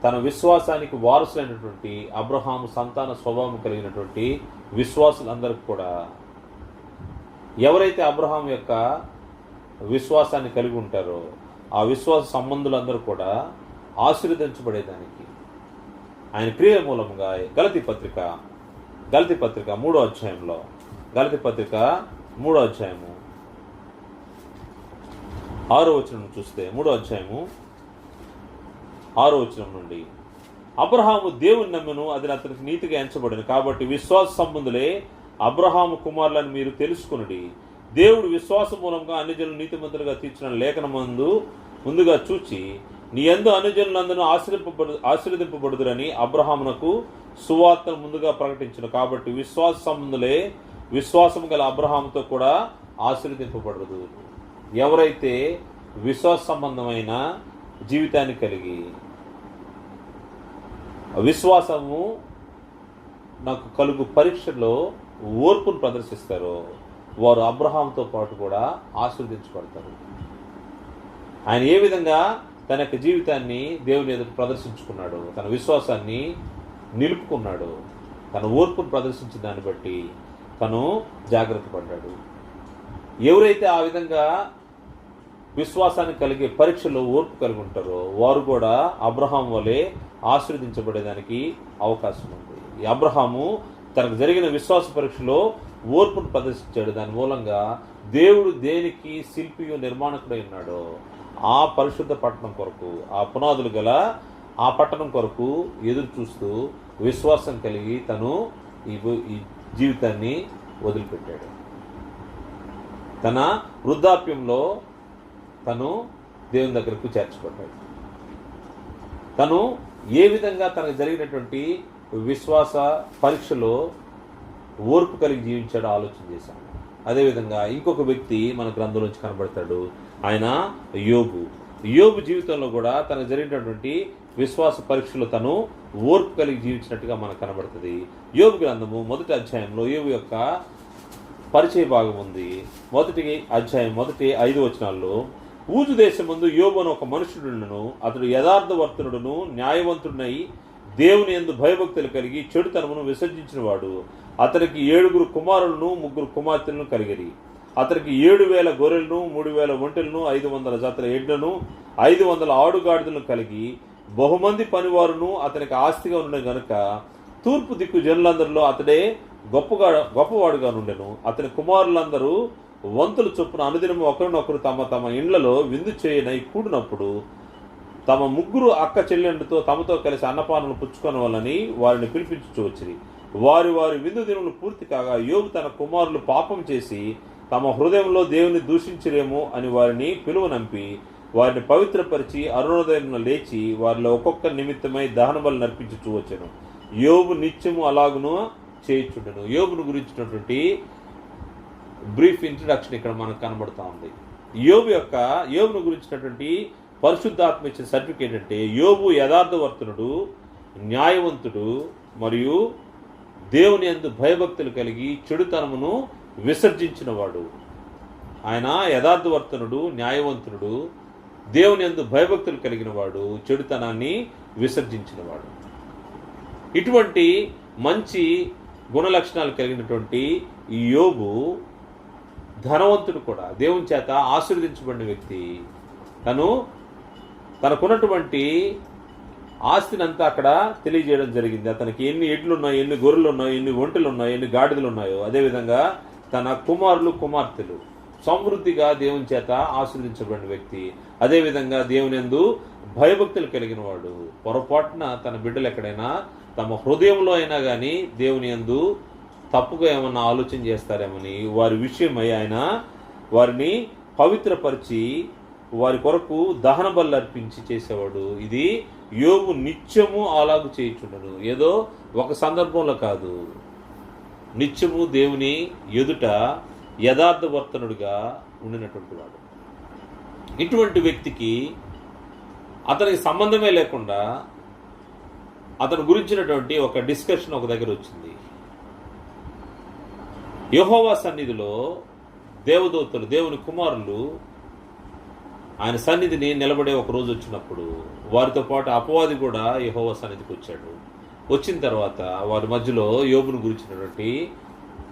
తన విశ్వాసానికి వారసులైనటువంటి అబ్రహాము సంతాన స్వభావం కలిగినటువంటి విశ్వాసులందరికీ కూడా, ఎవరైతే అబ్రహాము యొక్క విశ్వాసాన్ని కలిగి ఉంటారో ఆ విశ్వాస సంబంధులందరూ కూడా ఆశీర్వదించబడేదానికి ఆయన క్రియల మూలంగా గలతీ పత్రిక 3వ అధ్యాయంలో 6వ వచనం చూస్తే 3వ అధ్యాయము 6వ వచనం నుండి, అబ్రహాము దేవుని నమ్మెను, అది అతనికి నీతిగా ఎంచబడిన. కాబట్టి విశ్వాస సంబంధులే అబ్రహాము కుమారులను మీరు తెలుసుకునుడి. దేవుడు విశ్వాస మూలంగా అన్ని జనులు నీతిమంతులుగా తీర్చిన లేఖనమందు ముందుగా చూచి నీ యందు అనుజనులందరూ ఆశీర్వదింపబడుదురని అబ్రహామునకు సువార్తను ముందుగా ప్రకటించును. కాబట్టి విశ్వాస సంబంధులే విశ్వాసము గల అబ్రహాముతో కూడా ఆశీర్వదింపబడదు. ఎవరైతే విశ్వాస సంబంధమైన జీవితాన్ని కలిగి విశ్వాసము నాకు కలుగు పరీక్షలో ఓర్పును ప్రదర్శిస్తారో వారు అబ్రహాంతో పాటు కూడా ఆశీర్వదించబడతారు. ఆయన ఏ విధంగా తన యొక్క జీవితాన్ని దేవుని ఎదుట ప్రదర్శించుకున్నాడు, తన విశ్వాసాన్ని నిలుపుకున్నాడు, తన ఓర్పును ప్రదర్శించిన దాన్ని బట్టి తను జాగ్రత్త పడ్డాడు. ఎవరైతే ఆ విధంగా విశ్వాసాన్ని కలిగే పరీక్షలో ఓర్పు కలిగి ఉంటారో వారు కూడా అబ్రహాం వలె ఆశీర్వదించబడేదానికి అవకాశం ఉంది. ఈ అబ్రహాము తనకు జరిగిన విశ్వాస పరీక్షలో ఓర్పును ప్రదర్శించాడు. దాని మూలంగా దేవుడు దేనికి శిల్పియు నిర్మాణకుడై ఉన్నాడో ఆ పరిశుద్ధ పట్టణం కొరకు, ఆ పునాదులు గల ఆ పట్టణం కొరకు ఎదురు చూస్తూ విశ్వాసం కలిగి తను ఈ జీవితాన్ని వదిలిపెట్టాడు. తన వృద్ధాప్యంలో తను దేవుని దగ్గరకు చేర్చబడ్డాడు. తను ఏ విధంగా తనకు జరిగినటువంటి విశ్వాస పరీక్షలో ఓర్పు కలిగి జీవించాడో ఆలోచన చేశాను. అదేవిధంగా ఇంకొక వ్యక్తి మన గ్రంథంలోంచి కనబడతాడు. ఆయన యోబు జీవితంలో కూడా తనకు జరిగినటువంటి విశ్వాస పరీక్షలో తను ఓర్పు కలిగి జీవించినట్టుగా మనకు కనబడుతుంది. యోబు గ్రంథము 1వ అధ్యాయంలో యోబు యొక్క పరిచయ భాగం ఉంది. 1వ అధ్యాయం 5 వచనాల్లో, ఊజు దేశమందు యోబు అని ఒక మనుషుడును, అతడు యథార్థవర్తనుడును న్యాయవంతుడినై దేవుని యందు భయభక్తులు కలిగి చెడుతనమును విసర్జించిన వాడు. అతనికి 7 కుమారులను 3 కుమార్తెలను కలిగిరి. అతనికి 7,000 గొర్రెలను 3,000 ఒంటెలను 500 జతల ఎడ్లను 500 ఆడుగాడిదలను కలిగి బహుమంది పనివారును అతనికి ఆస్తిగా ఉండే గనుక తూర్పు దిక్కు జనులందరిలో అతడే గొప్పవాడుగా నుండెను. అతని కుమారులందరూ వంతుల చొప్పున అనుదినము ఒకరినొకరు తమ తమ ఇండ్లలో విందు చేయనై కూడినప్పుడు తమ 3 అక్క చెల్లెండుతో తమతో కలిసి అన్నపానములు పుచ్చుకొని వాళ్ళని వారిని పిలిపించుకోవచ్చుని. వారి విందు దినములు పూర్తి కాగా యోబు తన కుమారులు పాపం చేసి తమ హృదయంలో దేవుని దూషించరేమో అని వారిని పిలువనంపి వారిని పవిత్రపరిచి అరుణోదయం లేచి వారిలో ఒక్కొక్క నిమిత్తమై దహన బలి నర్పించుచూవచ్చును. యోబు నిత్యము అలాగును చేయుచుండెను. యోబును గురించినటువంటి బ్రీఫ్ ఇంట్రడక్షన్ ఇక్కడ మనకు కనబడుతూ ఉంది. యోబును గురించినటువంటి పరిశుద్ధాత్మ ఇచ్చిన సర్టిఫికేట్ అంటే యోబు యథార్థవర్తనుడు, న్యాయవంతుడు మరియు దేవుని యందు భయభక్తులు కలిగి చెడుతనమును విసర్జించినవాడు. ఆయన యథార్థవర్తనుడు, న్యాయవంతుడు, దేవుని యందు భయభక్తులు కలిగిన వాడు, చెడుతనాన్ని విసర్జించినవాడు. ఇటువంటి మంచి గుణలక్షణాలు కలిగినటువంటి ఈ యోబు ధనవంతుడు కూడా, దేవుని చేత ఆశీర్వదించబడిన వ్యక్తి. తనకున్నటువంటి ఆస్తిని అంతా అక్కడ తెలియజేయడం జరిగింది. అతనికి ఎన్ని ఎడ్లు ఉన్నాయో, ఎన్ని గొర్రెలు ఉన్నాయో, ఎన్ని ఒంటెలు ఉన్నాయో, ఎన్ని గాడిదలు ఉన్నాయో, అదేవిధంగా తన కుమారులు కుమార్తెలు సమృద్ధిగా దేవుని చేత ఆశీర్వదించబడిన వ్యక్తి. అదేవిధంగా దేవుని యందు భయభక్తులు కలిగిన వాడు. పొరపాటున తన బిడ్డలు ఎక్కడైనా తమ హృదయంలో అయినా కానీ దేవుని యందు తప్పుగా ఏమన్నా ఆలోచన చేస్తారేమని వారి విషయమై ఆయన వారిని పవిత్రపరిచి వారి కొరకు దహన బలి అర్పించి చేసేవాడు. ఇది యోబు నిత్యము అలాగు చేయుచుండెను. ఏదో ఒక సందర్భంలో కాదు, నిత్యము దేవుని ఎదుట యథార్థవర్తనుడిగా ఉండినటువంటి వాడు. ఇటువంటి వ్యక్తికి అతనికి సంబంధమే లేకుండా అతని గురించినటువంటి ఒక డిస్కషన్ ఒక దగ్గర వచ్చింది. యెహోవా సన్నిధిలో దేవదూతలు, దేవుని కుమారులు ఆయన సన్నిధిని నిలబడే ఒక రోజు వచ్చినప్పుడు వారితో పాటు అపవాది కూడా యెహోవా సన్నిధికి వచ్చాడు. వచ్చిన తర్వాత వారి మధ్యలో యోబును గురించినటువంటి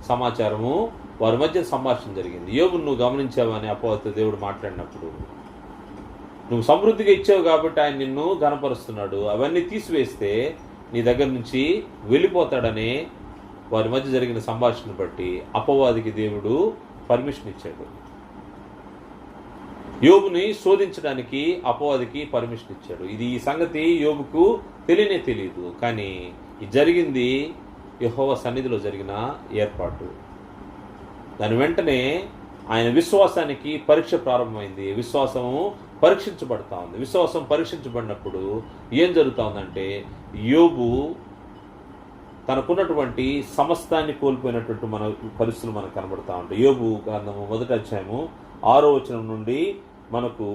సమాచారము, వారి మధ్య సంభాషణ జరిగింది. యోబును నువ్వు గమనించావని అపవాదితో దేవుడు మాట్లాడినప్పుడు, నువ్వు సమృద్ధిగా ఇచ్చావు కాబట్టి ఆయన నిన్ను ఘనపరుస్తున్నాడు, అవన్నీ తీసివేస్తే నీ దగ్గర నుంచి వెళ్ళిపోతాడనే వారి మధ్య జరిగిన సంభాషణ బట్టి అపవాదికి దేవుడు పర్మిషన్ ఇచ్చాడు. యోబుని శోధించడానికి అపవాదికి పర్మిషన్ ఇచ్చాడు. ఈ సంగతి యోబుకు తెలియదు. కానీ ఇది జరిగింది యెహోవా సన్నిధిలో జరిగిన ఏర్పాటు. దాని వెంటనే ఆయన విశ్వాసానికి పరీక్ష ప్రారంభమైంది. విశ్వాసము పరీక్షించబడతా ఉంది. విశ్వాసం పరీక్షించబడినప్పుడు ఏం జరుగుతా ఉందంటే, యోబు తనకున్నటువంటి సమస్తాన్ని కోల్పోయినటువంటి మన పరిస్థితులు మనకు కనబడతా ఉంటాయి. యోబు గ్రంథము 1వ అధ్యాయము 6వ వచనం నుండి మనకు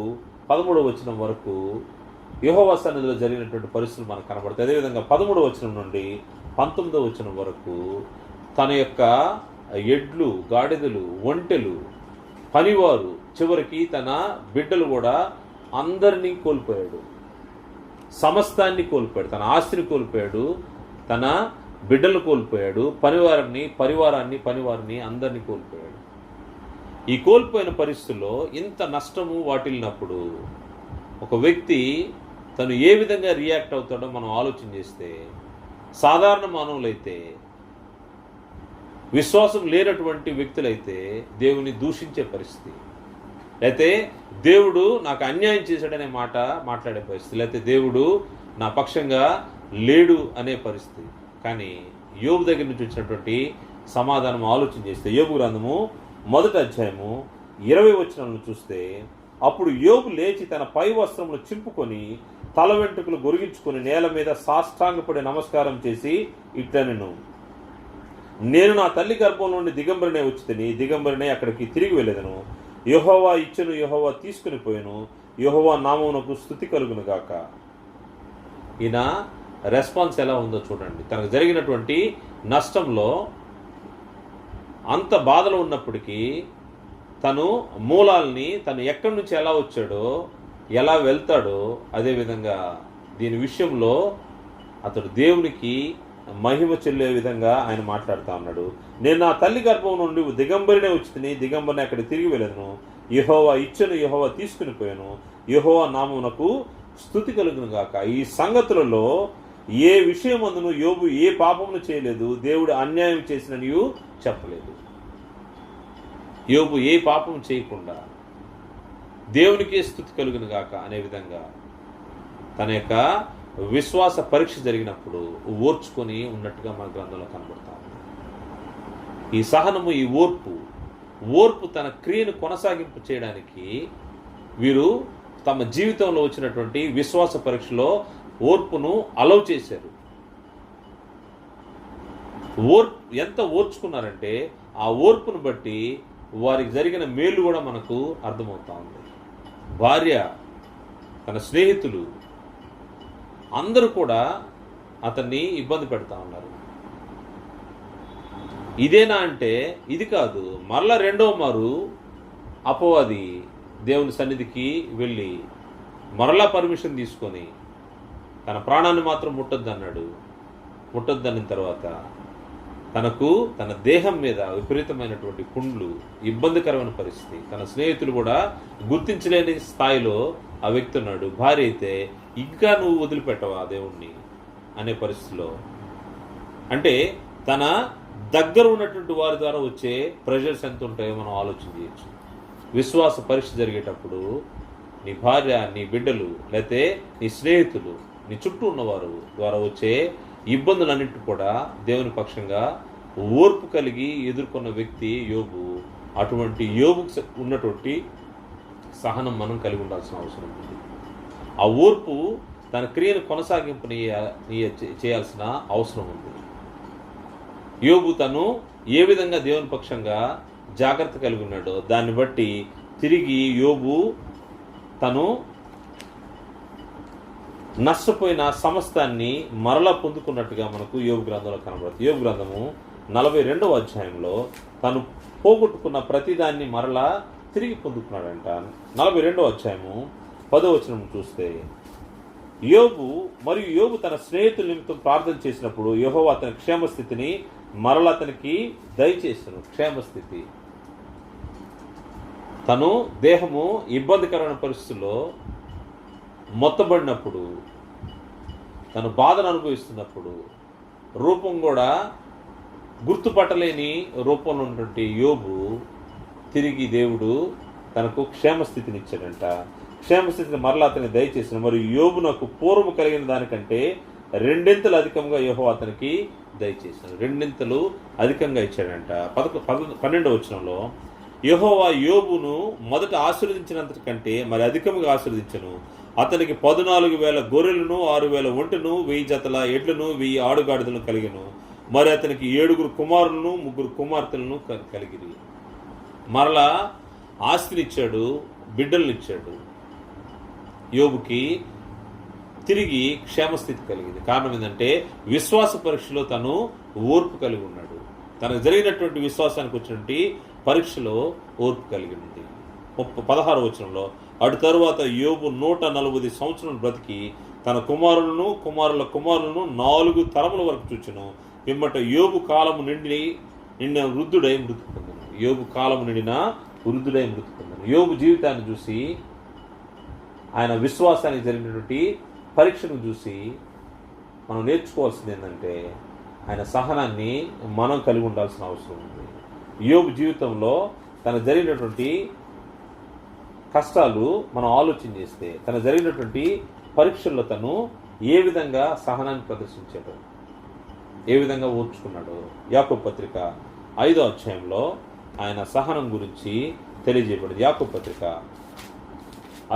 13వ వచనం వరకు యెహోవా సన్నిధిలో జరిగినటువంటి పరిస్థితులు మనకు కనబడతాయి. అదేవిధంగా 13వ వచనం నుండి 19వ వచనం వరకు తన యొక్క ఎడ్లు, గాడిదలు, ఒంటెలు, పనివారు, చివరికి తన బిడ్డలు కూడా అందరినీ కోల్పోయాడు. సమస్తాన్ని కోల్పోయాడు. తన ఆస్తిని కోల్పోయాడు, తన బిడ్డలు కోల్పోయాడు, పనివారిని అందరినీ కోల్పోయాడు. ఈ కోల్పోయిన పరిస్థితుల్లో ఇంత నష్టము వాటిల్లినప్పుడు ఒక వ్యక్తి తను ఏ విధంగా రియాక్ట్ అవుతాడో మనం ఆలోచన చేస్తే, సాధారణ మానవులైతే, విశ్వాసం లేనటువంటి వ్యక్తులైతే దేవుని దూషించే పరిస్థితి, లేకపోతే దేవుడు నాకు అన్యాయం చేశాడనే మాట మాట్లాడే పరిస్థితి, లేకపోతే దేవుడు నా పక్షంగా లేడు అనే పరిస్థితి. కానీ యోబు దగ్గర నుంచి వచ్చినటువంటి సమాధానం ఆలోచన చేస్తే, యోబు గ్రంథము 1వ అధ్యాయము 20వ వచనాలను చూస్తే, అప్పుడు యోబు లేచి తన పై వస్త్రములు చింపుకొని తల వెంట్రుకలు గొరిగించుకొని నేల మీద సాష్టాంగపడి నమస్కారం చేసి ఇట్లనెను, నేను నా తల్లి గర్భం నుండి దిగంబరినే వచ్చితిని, దిగంబరినే అక్కడికి తిరిగి వెళ్ళేదను. యెహోవా ఇచ్చెను, యెహోవా తీసుకుని పోయెను, యెహోవా నామమునకు స్తుతి కలుగును గాక. ఈయన రెస్పాన్స్ ఎలా ఉందో చూడండి. తనకు జరిగినటువంటి నష్టంలో అంత బాధలో ఉన్నప్పటికీ తను మూలాల్ని, తను ఎక్కడి నుంచి ఎలా వచ్చాడో, ఎలా వెళ్తాడో, అదేవిధంగా దీని విషయంలో అతడు దేవునికి మహిమ చెల్లే విధంగా ఆయన మాట్లాడుతూ ఉన్నాడు. నేను నా తల్లి గర్భం నుండి దిగంబరినే వచ్చింది, దిగంబరిని అక్కడ తిరిగి వెళ్ళను. యెహోవా ఇచ్చెను, యెహోవా తీసుకుని పోయాను, యెహోవా నామమునకు స్తుతి కలుగును గాక. ఈ సంగతులలో ఏ విషయమందును యోబు ఏ పాపమును చేయలేదు, దేవుడు అన్యాయం చేసిననియు చెప్పలేదు. యోబు ఏ పాపం చేయకుండా దేవునికే స్తుతి కలుగును గాక అనే విధంగా తన యొక్క విశ్వాస పరీక్ష జరిగినప్పుడు ఓర్చుకొని ఉన్నట్టుగా మన గ్రంథంలో కనబడతా ఉంది. ఈ సహనము, ఈ ఓర్పు తన క్రియను కొనసాగింపు చేయడానికి వీరు తమ జీవితంలో వచ్చినటువంటి విశ్వాస పరీక్షలో ఓర్పును అలౌ చేశారు. ఎంత ఓర్చుకున్నారంటే ఆ ఓర్పును బట్టి వారికి జరిగిన మేలు కూడా మనకు అర్థమవుతా ఉంది. భార్య, తన స్నేహితులు అందరూ కూడా అతన్ని ఇబ్బంది పెడతా ఉన్నారు. ఇదేనా అంటే ఇది కాదు. మరలా రెండవ మారు అపవాది దేవుని సన్నిధికి వెళ్ళి మరలా పర్మిషన్ తీసుకొని తన ప్రాణాన్ని మాత్రం ముట్టొద్దన్నాడు. ముట్టొద్దన్న తర్వాత తన దేహం మీద విపరీతమైనటువంటి పుండ్లు, ఇబ్బందికరమైన పరిస్థితి, తన స్నేహితులు కూడా గుర్తించలేని స్థాయిలో ఆ వ్యక్తి ఉన్నాడు. భార్య అయితే ఇంకా నువ్వు వదిలిపెట్టవా దేవుణ్ణి అనే పరిస్థితిలో, అంటే తన దగ్గర ఉన్నటువంటి వారి ద్వారా వచ్చే ప్రెషర్స్ ఎంత ఉంటాయో మనం ఆలోచన చేయొచ్చు. విశ్వాస పరీక్ష జరిగేటప్పుడు నీ భార్య, నీ బిడ్డలు, లేకపోతే నీ స్నేహితులు, నీ చుట్టూ ఉన్నవారు ద్వారా వచ్చే ఇబ్బందులన్నింటి కూడా దేవుని పక్షంగా ఓర్పు కలిగి ఎదుర్కొన్న వ్యక్తి యోబు. అటువంటి యోబుకు ఉన్నటువంటి సహనం మనం కలిగి ఉండాల్సిన అవసరం ఉంది. ఆ ఓర్పు తన క్రియను కొనసాగింపు చేయాల్సిన అవసరం ఉంది. యోబు తను ఏ విధంగా దేవుని పక్షంగా జాగ్రత్త కలిగి ఉన్నాడో దాన్ని బట్టి తిరిగి యోబు తను నష్టపోయిన సమస్తాన్ని మరలా పొందుకున్నట్టుగా మనకు యోబు గ్రంథంలో కనబడుతుంది. యోబు గ్రంథము 42వ అధ్యాయంలో తను పోగొట్టుకున్న ప్రతిదాన్ని మరలా తిరిగి పొందుకున్నాడంట. 42వ అధ్యాయము 10వ వచనం చూస్తే, యోబు తన స్నేహితుల నిమిత్తం ప్రార్థన చేసినప్పుడు యెహోవా అతని క్షేమస్థితిని మరలా అతనికి దయచేసెను. క్షేమస్థితి, తను దేహము ఇబ్బందికరమైన పరిస్థితుల్లో మొత్తబడినప్పుడు, తను బాధను అనుభవిస్తున్నప్పుడు, రూపం కూడా గుర్తుపట్టలేని రూపంలో ఉన్నటువంటి యోబు తిరిగి దేవుడు తనకు క్షేమస్థితిని ఇచ్చాడంట. క్షేమస్థితిని మరలా అతని దయచేసిన, మరి యోబునకు పూర్వము కలిగిన దానికంటే రెండింతలు అధికంగా యెహోవా అతనికి దయచేసాడు. రెండింతలు అధికంగా ఇచ్చాడంట. 12వ వచనంలో, యెహోవా యోబును మొదట ఆశీర్వదించినంత కంటే మరి అధికముగా ఆశీర్వదించెను. అతనికి 14,000 గొర్రెలను, 6,000 ఒంటెను, 1000 జతల ఎడ్లను, 1000 ఆడుగాడిదలను కలిగెను. మరి అతనికి 7 కుమారులను, 3 కుమార్తెలను కలిగిరి. మరలా ఆస్తినిచ్చాడు, బిడ్డలనిచ్చాడు. యోబుకి తిరిగి క్షేమస్థితి కలిగింది. కారణం ఏంటంటే విశ్వాస పరీక్షలో తను ఓర్పు కలిగి ఉన్నాడు. తనకు జరిగినటువంటి విశ్వాసానికి వచ్చినటువంటి పరీక్షలో ఓర్పు కలిగింది. 16వ వచనంలో, అటు తరువాత యోబు 140 సంవత్సరాలు బ్రతికి తన కుమారులను, కుమారుల కుమారులను 4 తరముల వరకు చూచెను. పిమ్మట యోబు కాలము నిండిన వృద్ధుడై మృతి పొందెను. యోబు కాలము నిండిన వృద్ధుడై మృతి పొందెను. యోబు జీవితాన్ని చూసి, ఆయన విశ్వాసానికి జరిగినటువంటి పరీక్షను చూసి మనం నేర్చుకోవాల్సింది ఏంటంటే ఆయన సహనాన్ని మనం కలిగి ఉండాల్సిన అవసరం ఉంది. యోబు జీవితంలో తనకు జరిగినటువంటి కష్టాలు మనం ఆలోచన చేస్తే, తన జరిగినటువంటి పరీక్షల్లో తను ఏ విధంగా సహనాన్ని ప్రదర్శించాడు, ఏ విధంగా ఓర్చుకున్నాడు. యాకోబు పత్రిక 5వ అధ్యాయంలో ఆయన సహనం గురించి తెలియజేయబడింది. యాకోబు పత్రిక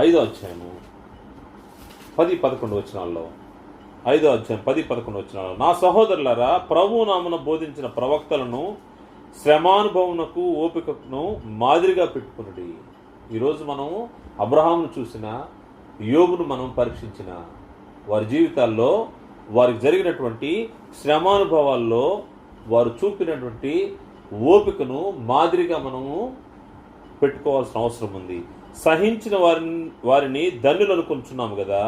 5వ అధ్యాయము 10-11 వచనాల్లో, 5వ అధ్యాయం 10-11 వచనాల్లో, నా సహోదరులారా, ప్రభువు నామమున బోధించిన ప్రవక్తలను శ్రమానుభవమునకు ఓపికను మాదిరిగా పెట్టుకునుడి. ఈరోజు మనం అబ్రహామును చూసిన, యోబును మనం పరీక్షించిన వారి జీవితాల్లో వారికి జరిగినటువంటి శ్రమానుభవాల్లో వారు చూపినటువంటి ఓపికను మాదిరిగా మనము పెట్టుకోవాల్సిన అవసరం ఉంది. సహించిన వారిని ధన్యులు అనుకుంటున్నాము కదా.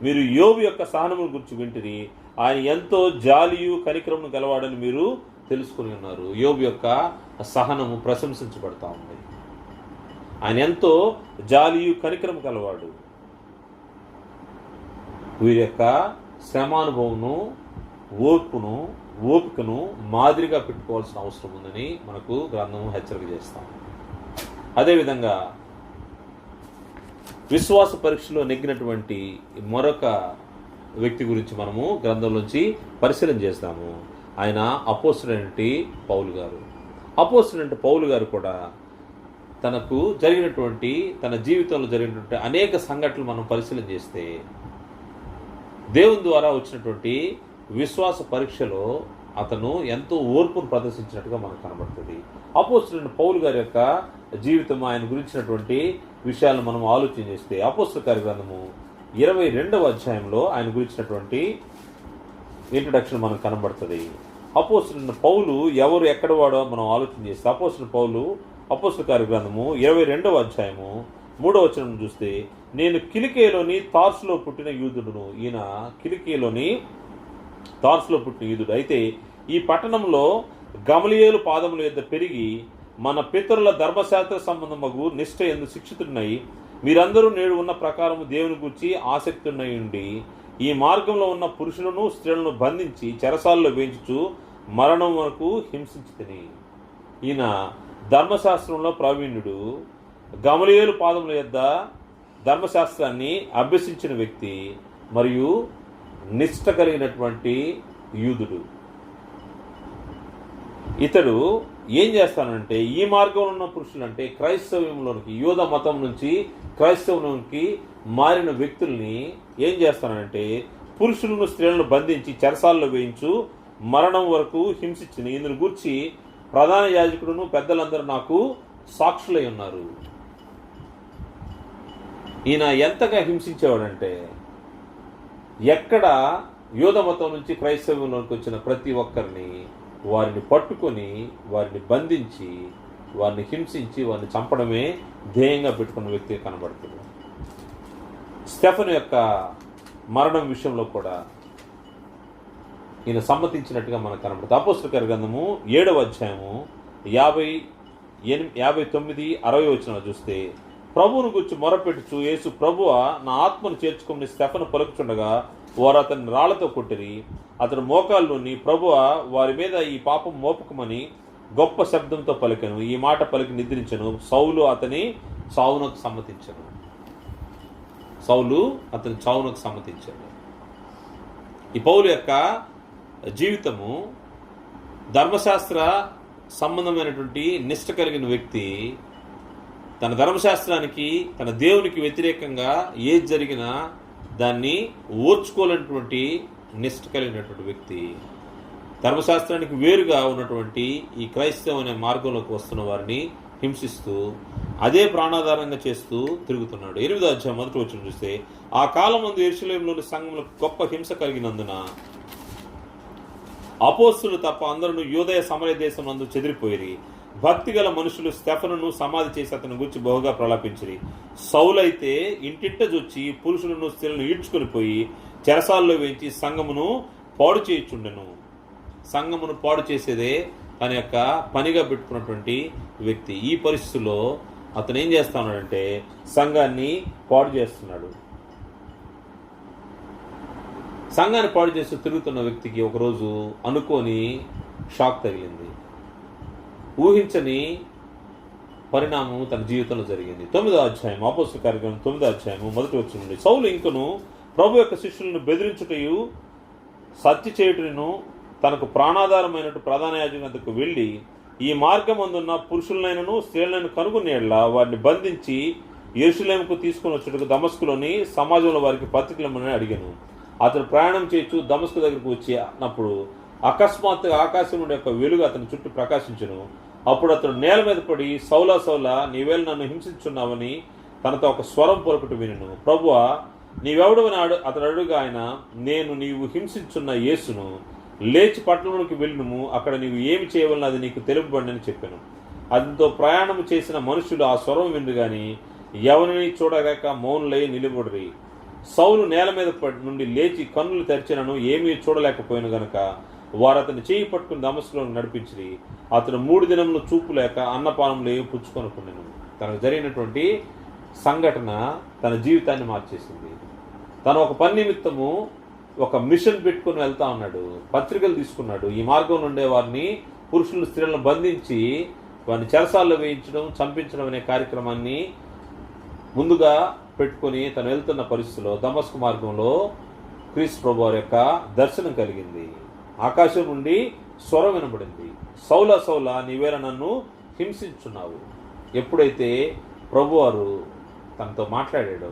మీరు యోబు యొక్క సహనమును గురించి వింటిరి. ఆయన ఎంతో జాలియు కనికరమును గలవాడని మీరు తెలుసుకుని ఉన్నారు. యోబు యొక్క సహనము ప్రశంసించబడతా ఉంది. ఆయన ఎంతో జాలియు కనికరము గలవాడు. వీరి యొక్క శ్రమానుభవమును, ఓపికను మాదిరిగా పెట్టుకోవాల్సిన అవసరం ఉందని మనకు గ్రంథము హెచ్చరిక చేస్తాం. అదేవిధంగా విశ్వాస పరీక్షలో నెగ్గినటువంటి మరొక వ్యక్తి గురించి మనము గ్రంథంలోంచి పరిశీలన చేస్తాము. ఆయన అపోస్తలుడైన పౌలు గారు. అపోస్తలుడైన పౌలు గారు కూడా తనకు జరిగినటువంటి, తన జీవితంలో జరిగినటువంటి అనేక సంఘటనలు మనం పరిశీలన చేస్తే దేవుని ద్వారా వచ్చినటువంటి విశ్వాస పరీక్షలో అతను ఎంతో ఓర్పును ప్రదర్శించినట్టుగా మనకు కనబడుతుంది. అపోస్తలుడైన పౌలు గారి యొక్క జీవితం, ఆయన గురించినటువంటి విషయాలను మనం ఆలోచన చేస్తే అపోస్తల కార్య గ్రంథము 22వ అధ్యాయంలో ఆయన గురించినటువంటి ఇంట్రడక్షన్ మనకు కనబడుతుంది. అపోస్తలుడైన పౌలు ఎవరు, ఎక్కడ వాడో మనం ఆలోచన చేస్తే అపోస్తలుడైన పౌలు అపోస్తల కార్య గ్రంథము 22వ అధ్యాయము 3వ వచనం చూస్తే, నేను కిలికియలోని తార్సులో పుట్టిన యూదుడును. ఈయన కిలికియలోని తార్సులో పుట్టిన యూదుడు. అయితే ఈ పట్టణంలో గమలియేలు పాదముల యొద్ద పెరిగి మన పితరుల ధర్మశాస్త్ర సంబంధమగు నిష్ఠ యందు శిక్షితున్నై, మీరందరూ నేడు ఉన్న ప్రకారము దేవుని గూర్చి ఆసక్తున్నై ఉండి ఈ మార్గంలో ఉన్న పురుషులను స్త్రీలను బంధించి చెరసాల్లో వేయించుచు మరణం వరకు హింసించితిని. ఈయన ధర్మశాస్త్రంలో ప్రావీణ్యుడు. గమలియేలు పాదముల యొద్ద ధర్మశాస్త్రాన్ని అభ్యసించిన వ్యక్తి మరియు నిష్ఠ కలిగినటువంటి యూదుడు. ఇతడు ఏం చేస్తానంటే, ఈ మార్గంలో ఉన్న పురుషులు అంటే క్రైస్తవ్యంలోనికి, యూద మతం నుంచి క్రైస్తవంలోనికి మారిన వ్యక్తుల్ని ఏం చేస్తానంటే పురుషులను స్త్రీలను బంధించి చెరసాల్లో వేయించు మరణం వరకు హింసించిన. ఇందుని గూర్చి ప్రధాన యాజకుడును పెద్దలందరూ నాకు సాక్షులై ఉన్నారు. ఈయన ఎంతగా హింసించేవాడంటే, ఎక్కడ యూద మతం నుంచి క్రైస్తవ్యంలోకి వచ్చిన ప్రతి ఒక్కరిని వారిని పట్టుకొని, వారిని బంధించి, వారిని హింసించి, వారిని చంపడమే ధ్యేయంగా పెట్టుకున్న వ్యక్తి కనబడుతుంది. స్టెఫను యొక్క మరణం విషయంలో కూడా ఈయన సమ్మతించినట్టుగా మనకు కనబడుతుంది. అపోస్తల కార్య గ్రంథము 7వ అధ్యాయము 59-60 వచనాలు చూస్తే, ప్రభువును గురించి మొరపెట్టుచు యేసు, ప్రభువా నా ఆత్మను చేర్చుకుని స్టెఫను పలుకుచుండగా వారు అతన్ని రాళ్లతో కొట్టిరి. అతడు మోకాల్లోని, ప్రభువా వారి మీద ఈ పాపం మోపకమని గొప్ప శబ్దంతో పలికెను. ఈ మాట పలికి నిద్రించెను. సౌలు అతని చావునకు సమ్మతించాడు. ఈ పౌలు యొక్క జీవితము ధర్మశాస్త్ర సంబంధమైనటువంటి నిష్ఠ కలిగిన వ్యక్తి. తన ధర్మశాస్త్రానికి, తన దేవునికి వ్యతిరేకంగా ఏది జరిగినా దాన్ని ఓర్చుకోలేనటువంటి నిష్ట కలిగినటువంటి వ్యక్తి. ధర్మశాస్త్రానికి వేరుగా ఉన్నటువంటి ఈ క్రైస్తవం అనే మార్గంలోకి వస్తున్న వారిని హింసిస్తూ అదే ప్రాణాధారంగా చేస్తూ తిరుగుతున్నాడు. 8వ అధ్యాయం 1వ వచనం చూస్తే, ఆ కాలం ముందు యెరూషలేములోని సంఘములకు గొప్ప హింస కలిగినందున అపోస్తులు తప్ప అందరూ యూదయ సమరయ దేశం నందు చెదిరిపోయిరి. భక్తి గల మనుషులు స్టెఫనును సమాధి చేసి అతని గురించి బహుగా ప్రలాపించిరి. సౌలైతే ఇంటింట జొచ్చి పురుషులను స్త్రీలను ఈడ్చుకొని పోయి చెరసాల్లో వేయించి సంఘమును పాడు చేయుచుండెను. సంఘమును పాడు చేసేదే తన యొక్క పనిగా పెట్టుకున్నటువంటి వ్యక్తి. ఈ పరిస్థితుల్లో అతను ఏం చేస్తా ఉన్నాడంటే సంఘాన్ని పాడు చేస్తున్నాడు. సంఘాన్ని పాడు చేస్తూ తిరుగుతున్న వ్యక్తికి ఒకరోజు అనుకోని షాక్ తగిలింది. ఊహించని పరిణామం తన జీవితంలో జరిగింది. 9వ అధ్యాయం అపోస్తలుల కార్యక్రమం 9వ అధ్యాయం 1వ వచనం నుండి, సౌలు ఇంకను ప్రభు యొక్క శిష్యులను బెదిరించుటయు సత్య చేయుటను తనకు ప్రాణాధారమైనట్టు ప్రధాన యాజకునికి వెళ్ళి ఈ మార్గమందున్న పురుషులనైనను స్త్రీలైన కనుగొనేళ్ల వారిని బంధించి యెరూషలేముకు తీసుకుని వచ్చేటకు దమస్కులోని సమాజంలో వారికి పత్రికలమని అడిగాను. అతను ప్రయాణం చేయొచ్చు దమస్కు దగ్గరకు వచ్చి అన్నప్పుడు అకస్మాత్తుగా ఆకాశం నుండి యొక్క వెలుగు అతని చుట్టూ ప్రకాశించును. అప్పుడు అతడు నేల మీద పడి, సౌలా సౌలా, నీవేళ నన్ను హింసించున్నావని తనతో ఒక స్వరం పొరకటి వినను. ప్రభువా, నీవెవడవని అతడు అడుగు. ఆయన, నేను నీవు హింసించున్న యేసును, లేచి పట్టణంలోకి వెళ్ళుము, అక్కడ నీవు ఏమి చేయవలన అది నీకు తెలుపబడినని చెప్పాను. అతనితో ప్రయాణం చేసిన మనుషులు ఆ స్వరం విందు గాని ఎవరిని చూడగాక మౌనులై నిలబడి, సౌలు నేల మీద నుండి లేచి కన్నులు తెరిచినను ఏమీ చూడలేకపోయాను గనుక వారు అతన్ని చేయి పట్టుకుని దమస్కులో నడిపించి అతను 3 దినములు చూపు లేక అన్నపానములు ఏమి పుచ్చుకొనుకున్నాను. తనకు జరిగినటువంటి సంఘటన తన జీవితాన్ని మార్చేసింది. తను ఒక పని నిమిత్తము ఒక మిషన్ పెట్టుకుని వెళ్తా ఉన్నాడు. పత్రికలు తీసుకున్నాడు. ఈ మార్గం నుండే వారిని, పురుషులు స్త్రీలను బంధించి వారిని చెరసాల్లో వేయించడం, చంపించడం అనే కార్యక్రమాన్ని ముందుగా పెట్టుకుని తను వెళ్తున్న పరిస్థితిలో దమస్కు మార్గంలో క్రీస్తు ప్రభు వారి యొక్క దర్శనం కలిగింది. ఆకాశం నుండి స్వరం వినబడింది, సౌలా సౌలా, నీవేళ నన్ను హింసించున్నావు. ఎప్పుడైతే ప్రభువారు తనతో మాట్లాడాడో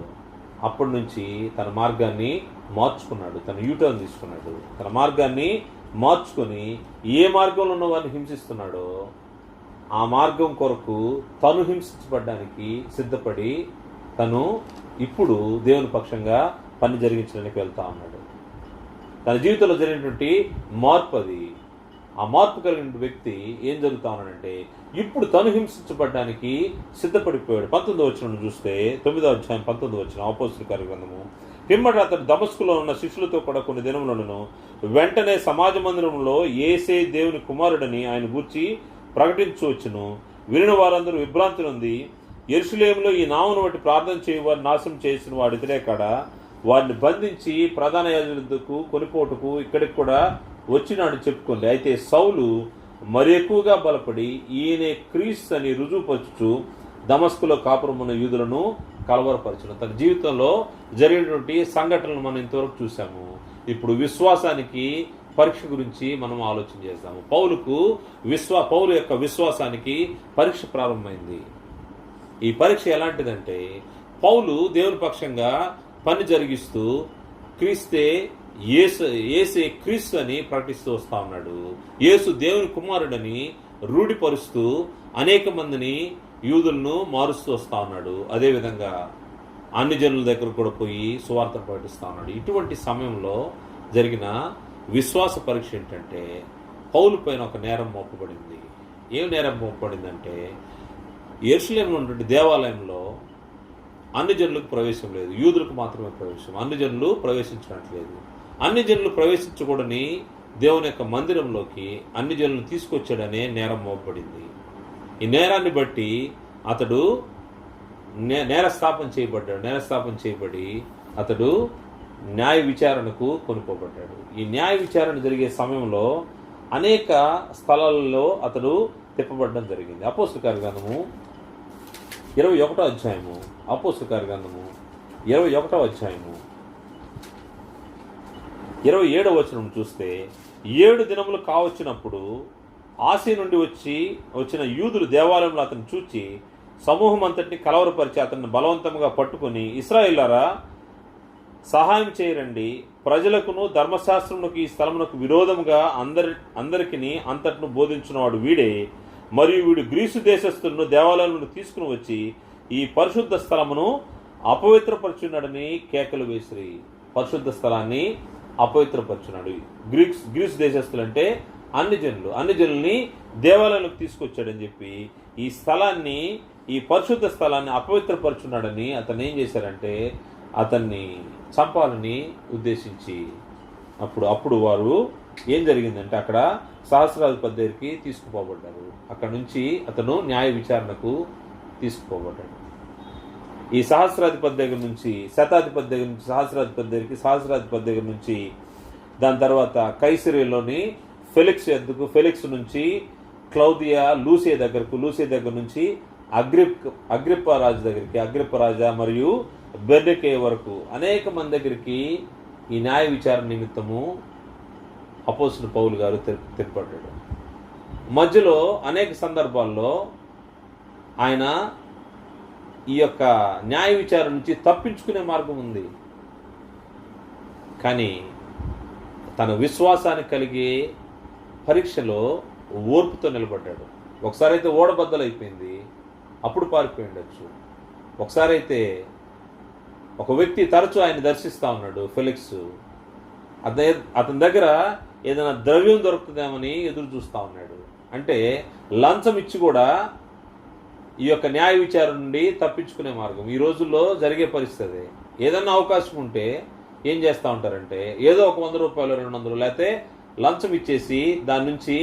అప్పటి నుంచి తన మార్గాన్ని మార్చుకున్నాడు. తన యూటర్న్ తీసుకున్నాడు. తన మార్గాన్ని మార్చుకొని ఏ మార్గంలో ఉన్న వారిని హింసిస్తున్నాడో ఆ మార్గం కొరకు తను హింసించబడ్డానికి సిద్ధపడి తను ఇప్పుడు దేవుని పక్షంగా పని జరిగించడానికి వెళ్తా ఉన్నాడు. తన జీవితంలో జరిగినటువంటి మార్పు అది. ఆ మార్పు కలిగిన వ్యక్తి ఏం జరుగుతా ఉన్నాడంటే ఇప్పుడు తను హింసించబడ్డానికి సిద్ధపడిపోయాడు. 19వ వచనం చూస్తే 9వ అధ్యాయం 19వ వచనం అపోస్తలుల కార్యగ్రంథము, పిమ్మట అతడు దమస్కులో ఉన్న శిష్యులతో కూడా కొన్ని దినములను వెంటనే సమాజ మందిరంలో యేసే దేవుని కుమారుడని ఆయన గూర్చి ప్రకటించవచ్చును. వినిన వారందరూ విభ్రాంతి నొంది, యెరూషలేములో ఈ నామమును బట్టి ప్రార్థన చేయవారు నాశనం చేసిన వాడు ఇతడే కాడా, వారిని బంధించి ప్రధాన యాజకులకు కొనిపోటుకు ఇక్కడికి కూడా వచ్చినాడు చెప్పుకుంది. అయితే సౌలు మరి ఎక్కువగా బలపడి ఈయనే క్రీస్తు అని రుజువుపరచుచు దమస్కులో కాపురమున్న యూదులను కలవరపరచడం. తన జీవితంలో జరిగినటువంటి సంఘటనలు మనం ఇంతవరకు చూసాము. ఇప్పుడు విశ్వాసానికి పరీక్ష గురించి మనం ఆలోచన చేస్తాము. పౌలు యొక్క విశ్వాసానికి పరీక్ష ప్రారంభమైంది. ఈ పరీక్ష ఎలాంటిదంటే పౌలు దేవుని పక్షంగా పని జరిగిస్తూ యేసే క్రీస్తు అని ప్రకటిస్తూ వస్తా ఉన్నాడు. యేసు దేవుని కుమారుడని రూఢిపరుస్తూ అనేక మందిని యూదులను మారుస్తూ వస్తా ఉన్నాడు. అదేవిధంగా అన్ని జనుల దగ్గర కూడా పోయి సువార్త ప్రకటిస్తా ఉన్నాడు. ఇటువంటి సమయంలో జరిగిన విశ్వాస పరీక్ష ఏంటంటే పౌలు పైన ఒక నేరం మోపబడింది. ఏం నేరం మోపబడిందంటే యెరూషలేములో ఉన్నటువంటి దేవాలయంలో అన్ని జనులకు ప్రవేశం లేదు, యూదులకు మాత్రమే ప్రవేశం. అన్ని జనులు ప్రవేశించట్లేదు. అన్ని జనులు ప్రవేశించకూడని దేవుని యొక్క మందిరంలోకి అన్ని జనులు తీసుకొచ్చాడనే నేరం మోపబడింది. ఈ నేరాన్ని బట్టి అతడు నేరస్థాపన చేయబడి అతడు న్యాయ విచారణకు కొనుక్కోబడ్డాడు. ఈ న్యాయ విచారణ జరిగే సమయంలో అనేక స్థలాలలో అతడు తిప్పబడడం జరిగింది. అపోస్తలుల కార్యగ్రంథము 21వ అధ్యాయము 21వ అధ్యాయము 27వ వచనం చూస్తే, 7 దినములు కావచ్చినప్పుడు ఆసియా నుండి వచ్చిన యూదులు దేవాలయంలో అతను చూచి సమూహం అంతటిని కలవరపరిచి అతన్ని బలవంతంగా పట్టుకుని, ఇశ్రాయేలులారా, సహాయం చేయరండి, ప్రజలకును ధర్మశాస్త్రమునకు ఈ స్థలమునకు విరోధముగా అందరికిని అంతటిను బోధించున్నవాడు వీడే, మరియు వీడు గ్రీసు దేశస్థులను దేవాలయం నుండి తీసుకుని వచ్చి ఈ పరిశుద్ధ స్థలమును అపవిత్రపరచున్నాడని కేకలు వేసిరి. పరిశుద్ధ స్థలాన్ని అపవిత్రపరచున్నాడు. గ్రీసు దేశస్థులు అంటే అన్ని జనుల్ని దేవాలయంలోకి తీసుకొచ్చాడని చెప్పి ఈ పరిశుద్ధ స్థలాన్ని అపవిత్రపరచున్నాడని అతను ఏం చేశారంటే అతన్ని చంపాలని ఉద్దేశించి అప్పుడు వారు ఏం జరిగిందంటే అక్కడ సహస్రాధిపతి దగ్గరికి తీసుకుపోబడ్డారు. అక్కడ నుంచి అతను న్యాయ విచారణకు తీసుకుపోబడ్డాడు. ఈ సహస్రాధిపతి దగ్గర నుంచి శతాధిపతి దగ్గర నుంచి సహస్రాధిపతి దగ్గర నుంచి దాని తర్వాత కైసరీలోని ఫెలిక్స్ నుంచి క్లౌదియా లూసియా దగ్గర నుంచి అగ్రిప్ప రాజు దగ్గరికి, అగ్రిప్ప రాజా మరియు బెర్నికే వరకు అనేక మంది దగ్గరికి ఈ న్యాయ విచారణ నిమిత్తము అపోస్తలుడు పౌలు గారు తిప్పబడ్డాడు. మధ్యలో అనేక సందర్భాల్లో ఆయన ఈ యొక్క న్యాయ విచారణ నుంచి తప్పించుకునే మార్గం ఉంది. కానీ తన విశ్వాసానికి కలిగే పరీక్షలో ఓర్పుతో నిలబడ్డాడు. ఒకసారి అయితే ఓడబద్దలైపోయింది, అప్పుడు పారిపోయి ఉండొచ్చు. ఒకసారి అయితే ఒక వ్యక్తి తరచూ ఆయన దర్శిస్తూ ఉన్నాడు, ఫెలిక్స్. అతని దగ్గర ఏదైనా ద్రవ్యం దొరుకుతుందేమని ఎదురు చూస్తూ ఉన్నాడు. అంటే లంచం ఇచ్చి కూడా ఈ యొక్క న్యాయ విచారణ నుండి తప్పించుకునే మార్గం ఈ రోజుల్లో జరిగే పరిస్థితి. ఏదన్నా అవకాశం ఉంటే ఏం చేస్తూ ఉంటారంటే ఏదో ఒక 100 రూపాయలు 200 లేకపోతే లంచం ఇచ్చేసి దాని నుంచి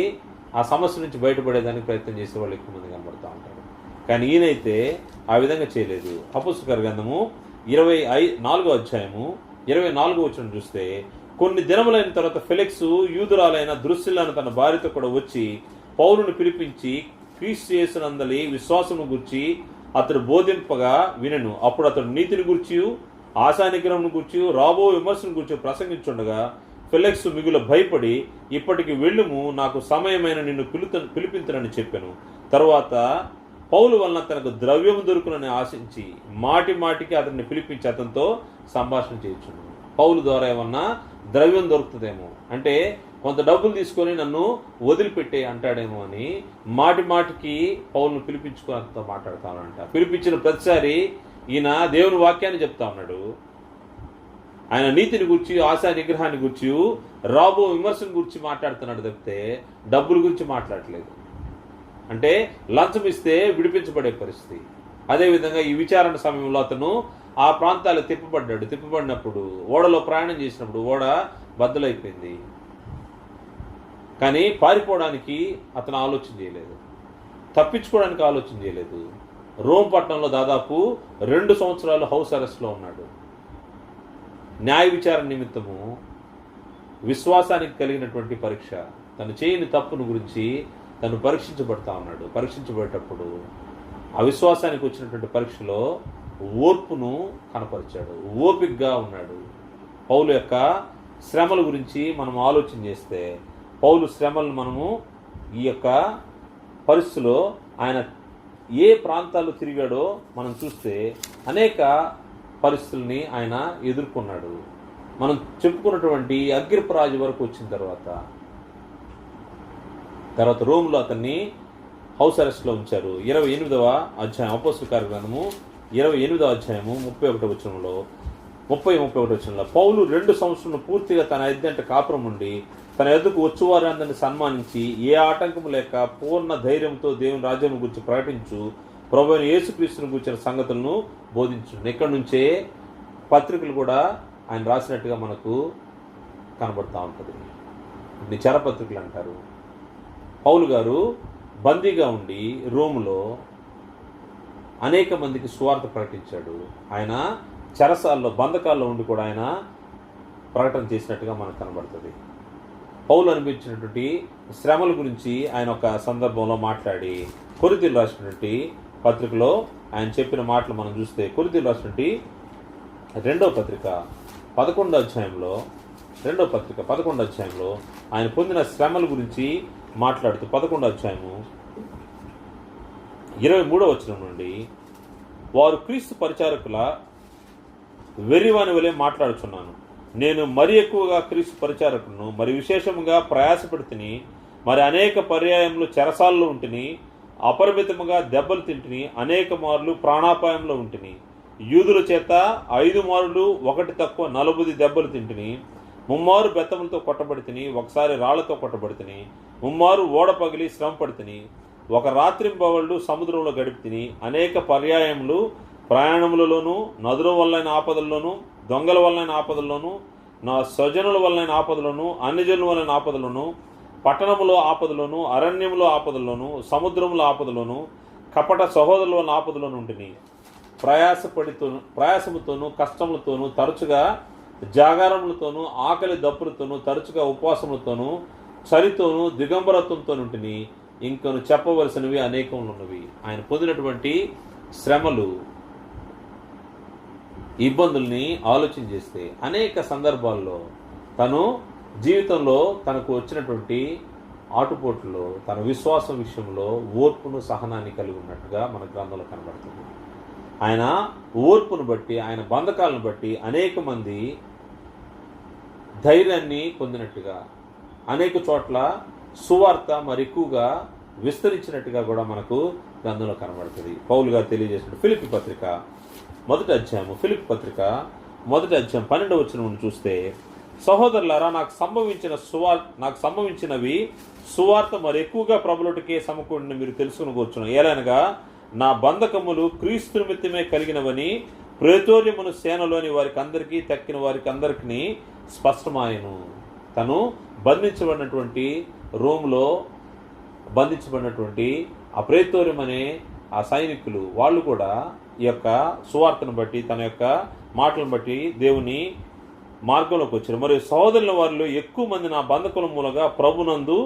ఆ సమస్య నుంచి బయటపడేదానికి ప్రయత్నం చేసే వాళ్ళు ఎక్కువ మంది కనబడుతూ ఉంటారు. కానీ ఈయనైతే ఆ విధంగా చేయలేదు. అపోస్తలుల గ్రంథము 24వ అధ్యాయము 24వ వచనం చూస్తే, కొన్ని దినములైన తర్వాత ఫెలిక్స్ యూదురాలైన ద్రుసిల్లాను తన భార్యతో కూడా వచ్చి పౌలును పిలిపించి క్రీస్తు యేసునందలి విశ్వాసమును గురించి అతడు బోధింపగా వినెను. అప్పుడు అతడు నీతిని గురించి, ఆశానిగ్రహమును గురించి, రాబో విమర్శను గురించి ప్రసంగించుండగా ఫెలిక్స్ మిగుల భయపడి, ఇప్పటికి వెళ్ళుము, నాకు సమయమైన నిన్ను పిలిపించనని చెప్పాను. తరువాత పౌలు వలన తనకు ద్రవ్యము దొరుకునని ఆశించి మాటికి అతన్ని పిలిపించి అతనితో సంభాషణ చేయించున్నాను. పౌలు ద్వారా ఏమన్నా ద్రవ్యం దొరుకుతుందేమో, అంటే కొంత డబ్బులు తీసుకొని నన్ను వదిలిపెట్టే అంటాడేమో అని మాటికి పౌలును పిలిపించుకొని అతనితో మాట్లాడుతానంట. పిలిపించిన ప్రతిసారి ఈయన దేవుని వాక్యాన్ని చెప్తా ఉన్నాడు. ఆయన నీతిని గురించి, ఆశా నిగ్రహాన్ని గురించి, రాబో విమర్శను గురించి మాట్లాడుతున్నాడు తప్పితే డబ్బుల గురించి మాట్లాడలేదు. అంటే లంచం ఇస్తే విడిపించబడే పరిస్థితి. అదేవిధంగా ఈ విచారణ సమయంలో అతను ఆ ప్రాంతాలు తిప్పబడినప్పుడు ఓడలో ప్రయాణం చేసినప్పుడు ఓడ బద్దలైపోయింది. కానీ పారిపోవడానికి అతను ఆలోచన చేయలేదు, తప్పించుకోవడానికి ఆలోచన చేయలేదు. రోమ్ పట్టణంలో దాదాపు 2 సంవత్సరాలు హౌస్ అరెస్ట్లో ఉన్నాడు. న్యాయ విచారణ నిమిత్తము విశ్వాసానికి కలిగినటువంటి పరీక్ష, తను చేయని తప్పును గురించి తను పరీక్షించబడతా ఉన్నాడు. పరీక్షించబడేటప్పుడు అవిశ్వాసానికి వచ్చినటువంటి పరీక్షలో ఓర్పును కనపరిచాడు, ఓపికగా ఉన్నాడు. పౌలు యొక్క శ్రమల గురించి మనం ఆలోచన చేస్తే, పౌలు శ్రమలను మనము ఈ యొక్క పరిస్థితిలో ఆయన ఏ ప్రాంతాల్లో తిరిగాడో మనం చూస్తే అనేక పరిస్థితుల్ని ఆయన ఎదుర్కొన్నాడు. మనం చెప్పుకున్నటువంటి అగ్రిప్ప రాజు వరకు వచ్చిన తర్వాత రోమ్లో అతన్ని హౌస్ అరెస్ట్లో ఉంచారు. 28వ అధ్యాయం అపోస్తలుల కార్యగ్రంథము 28వ అధ్యాయము 31 వచనంలో పౌలు 2 సంవత్సరాలు పూర్తిగా తన ఎద్దంట కాపురం ఉండి తన ఎద్దుకు వచ్చువారందరిని సన్మానించి ఏ ఆటంకము లేక పూర్ణ ధైర్యంతో దేవుని రాజ్యం గురించి ప్రకటించు ప్రభువైన యేసుక్రీస్తును గురించిన సంగతులను బోధించు. ఇక్కడ నుంచే పత్రికలు కూడా ఆయన రాసినట్టుగా మనకు కనబడుతూ ఉంటుంది. ఇది చరపత్రికలు అంటారు. పౌలు గారు బందీగా ఉండి రోములో అనేక మందికి సువార్త ప్రకటించాడు. ఆయన చెరసాల్లో బంధకాల్లో ఉండి కూడా ఆయన ప్రకటన చేసినట్టుగా మనకు కనబడుతుంది. పౌలు అనిపించినటువంటి శ్రమల గురించి ఆయన ఒక సందర్భంలో మాట్లాడి కొరింథీయులకు రాసినటువంటి పత్రికలో ఆయన చెప్పిన మాటలు మనం చూస్తే, కొరింథీయులకు రాసినటువంటి 2వ పత్రిక 11వ అధ్యాయంలో ఆయన పొందిన శ్రమల గురించి మాట్లాడుతూ 11వ అధ్యాయము 23వ వచనం నుండి, వారు క్రీస్తు పరిచారకుల వెర్రివాని వలె మాట్లాడుచున్నాను. నేను మరి ఎక్కువగా క్రీస్తు పరిచారకులను, మరి విశేషముగా ప్రయాసపడుతుని, మరి అనేక పర్యాయములు చెరసాల్లో ఉంటిని, అపరిమితముగా దెబ్బలు తింటిని, అనేక మార్లు ప్రాణాపాయంలో ఉంటిని, యూదుల చేత 5 మార్లు 1 తక్కువ 40 దెబ్బలు తింటిని, 3 మారు బెత్తములతో కొట్టబడితిని, ఒకసారి రాళ్లతో కొట్టబడితిని, 3 మారు ఓడ పగిలి శ్రమ పడితిని, ఒక రాత్రింబవళ్ళు సముద్రంలో గడిపితిని, అనేక పర్యాయములు ప్రయాణములలోనూ, నదుల వల్లైన ఆపదల్లోనూ, దొంగల వల్లైన ఆపదల్లోనూ, నా స్వజనుల వల్లైన ఆపదలను, అన్యజనుల వలన ఆపదలను, పట్టణములో ఆపదలోను, అరణ్యములో ఆపదలోను, సముద్రములో ఆపదలోను, కపట సహోదరుల వలన ఆపదలోను ఉంటిని. ప్రయాసముతోనూ కష్టములతోనూ, తరచుగా జాగారములతోనూ, ఆకలి దప్పులతోనూ, తరచుగా ఉపవాసములతోనూ, చలితోనూ, దిగంబరత్వంతో ఉంటిని. ఇంకను చెప్పవలసినవి అనేకములున్నవి. ఆయన పొందినటువంటి శ్రమలు, ఇబ్బందుల్ని ఆలోచన చేస్తే అనేక సందర్భాల్లో తను జీవితంలో తనకు వచ్చినటువంటి ఆటుపోట్లలో తన విశ్వాసం విషయంలో ఓర్పును, సహనాన్ని కలిగి ఉన్నట్టుగా మన గ్రంథంలో కనబడుతుంది. ఆయన ఓర్పును బట్టి, ఆయన బంధకాలను బట్టి అనేక మంది ధైర్యాన్ని పొందినట్టుగా, అనేక చోట్ల సువార్త మరి ఎక్కువగా విస్తరించినట్టుగా కూడా మనకు గ్రంథంలో కనబడుతుంది. పౌలు గారు తెలియజేసిన ఫిలిప్పీ పత్రిక మొదటి అధ్యాయం 12వ వచనం చూస్తే, సహోదరులారా, నాకు సంభవించినవి సువార్త మరి ఎక్కువగా ప్రభులటికే సమకూడిన మీరు తెలుసుకుని ఏలనగా నా బంధకములు క్రీస్తు నిమిత్తమే కలిగినవని ప్రేతోర్యమును సేనలోని వారికి అందరికీ తక్కిన వారికి అందరికీ స్పష్టమాయను. తను బంధించబడినటువంటి రోమ్లో బంధించబడినటువంటి ఆ ప్రేతోర్యం అనే ఆ సైనికులు, వాళ్ళు కూడా ఈ యొక్క సువార్తను బట్టి, తన యొక్క మాటలను బట్టి దేవుని మార్గంలోకి వచ్చారు. మరియు సహోదరుల వారిలో ఎక్కువ మంది నా బంధకుల మూలంగా ప్రభునందు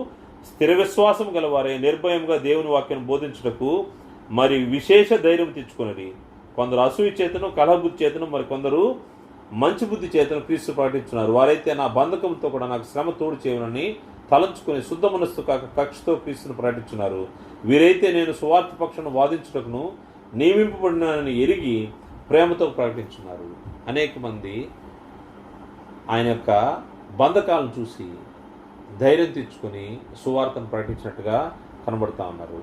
స్థిర విశ్వాసం గలవారే నిర్భయంగా దేవుని వాక్యాన్ని బోధించుటకు మరి విశేష ధైర్యం తెచ్చుకున్నది. కొందరు అసూయ చేతను, కలహబుద్ధి చేతను, మరి కొందరు మంచి బుద్ధి చేతను క్రీస్తు ప్రకటించున్నారు. వారైతే నా బంధకంతో కూడా నాకు శ్రమ తోడు చేయనని తలంచుకుని శుద్ధ మనస్సు కాక కక్షతో క్రీస్తును ప్రకటించున్నారు. వీరైతే నేను సువార్త పక్షాన్ని వాదించుటకును నియమింపబడినని ఎరిగి ప్రేమతో ప్రకటించున్నారు. అనేక మంది ఆయన యొక్క బంధకాలను చూసి ధైర్యం తెచ్చుకొని సువార్తను ప్రకటించినట్టుగా కనబడుతూ ఉన్నారు.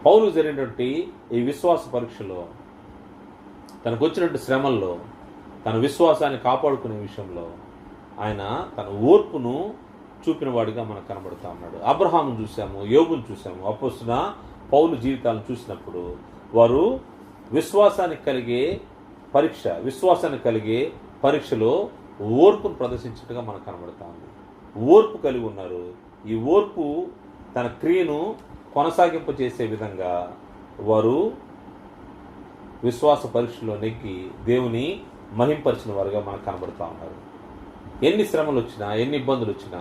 పౌలు జరిగినటువంటి ఈ విశ్వాస పరీక్షలో, తనకు వచ్చినటువంటి శ్రమల్లో తన విశ్వాసాన్ని కాపాడుకునే విషయంలో ఆయన తన ఓర్పును చూపిన వాడిగా మనకు కనబడుతూ ఉన్నాడు. అబ్రహామును చూసాము, యోబును చూసాము. అపోస్తున్న పౌలు జీవితాలను చూసినప్పుడు వారు విశ్వాసానికి కలిగే పరీక్షలో ఓర్పును ప్రదర్శించినట్టుగా మనకు కనబడుతూ ఉంది. ఓర్పు కలిగి ఉన్నారు. ఈ ఓర్పు తన క్రియను కొనసాగింప చేసే విధంగా వారు విశ్వాస పరీక్షలో నెగ్గి దేవుని మహింపరిచిన వారుగా మనకు కనబడుతూ ఉన్నారు. ఎన్ని శ్రమలు వచ్చినా, ఎన్ని ఇబ్బందులు వచ్చినా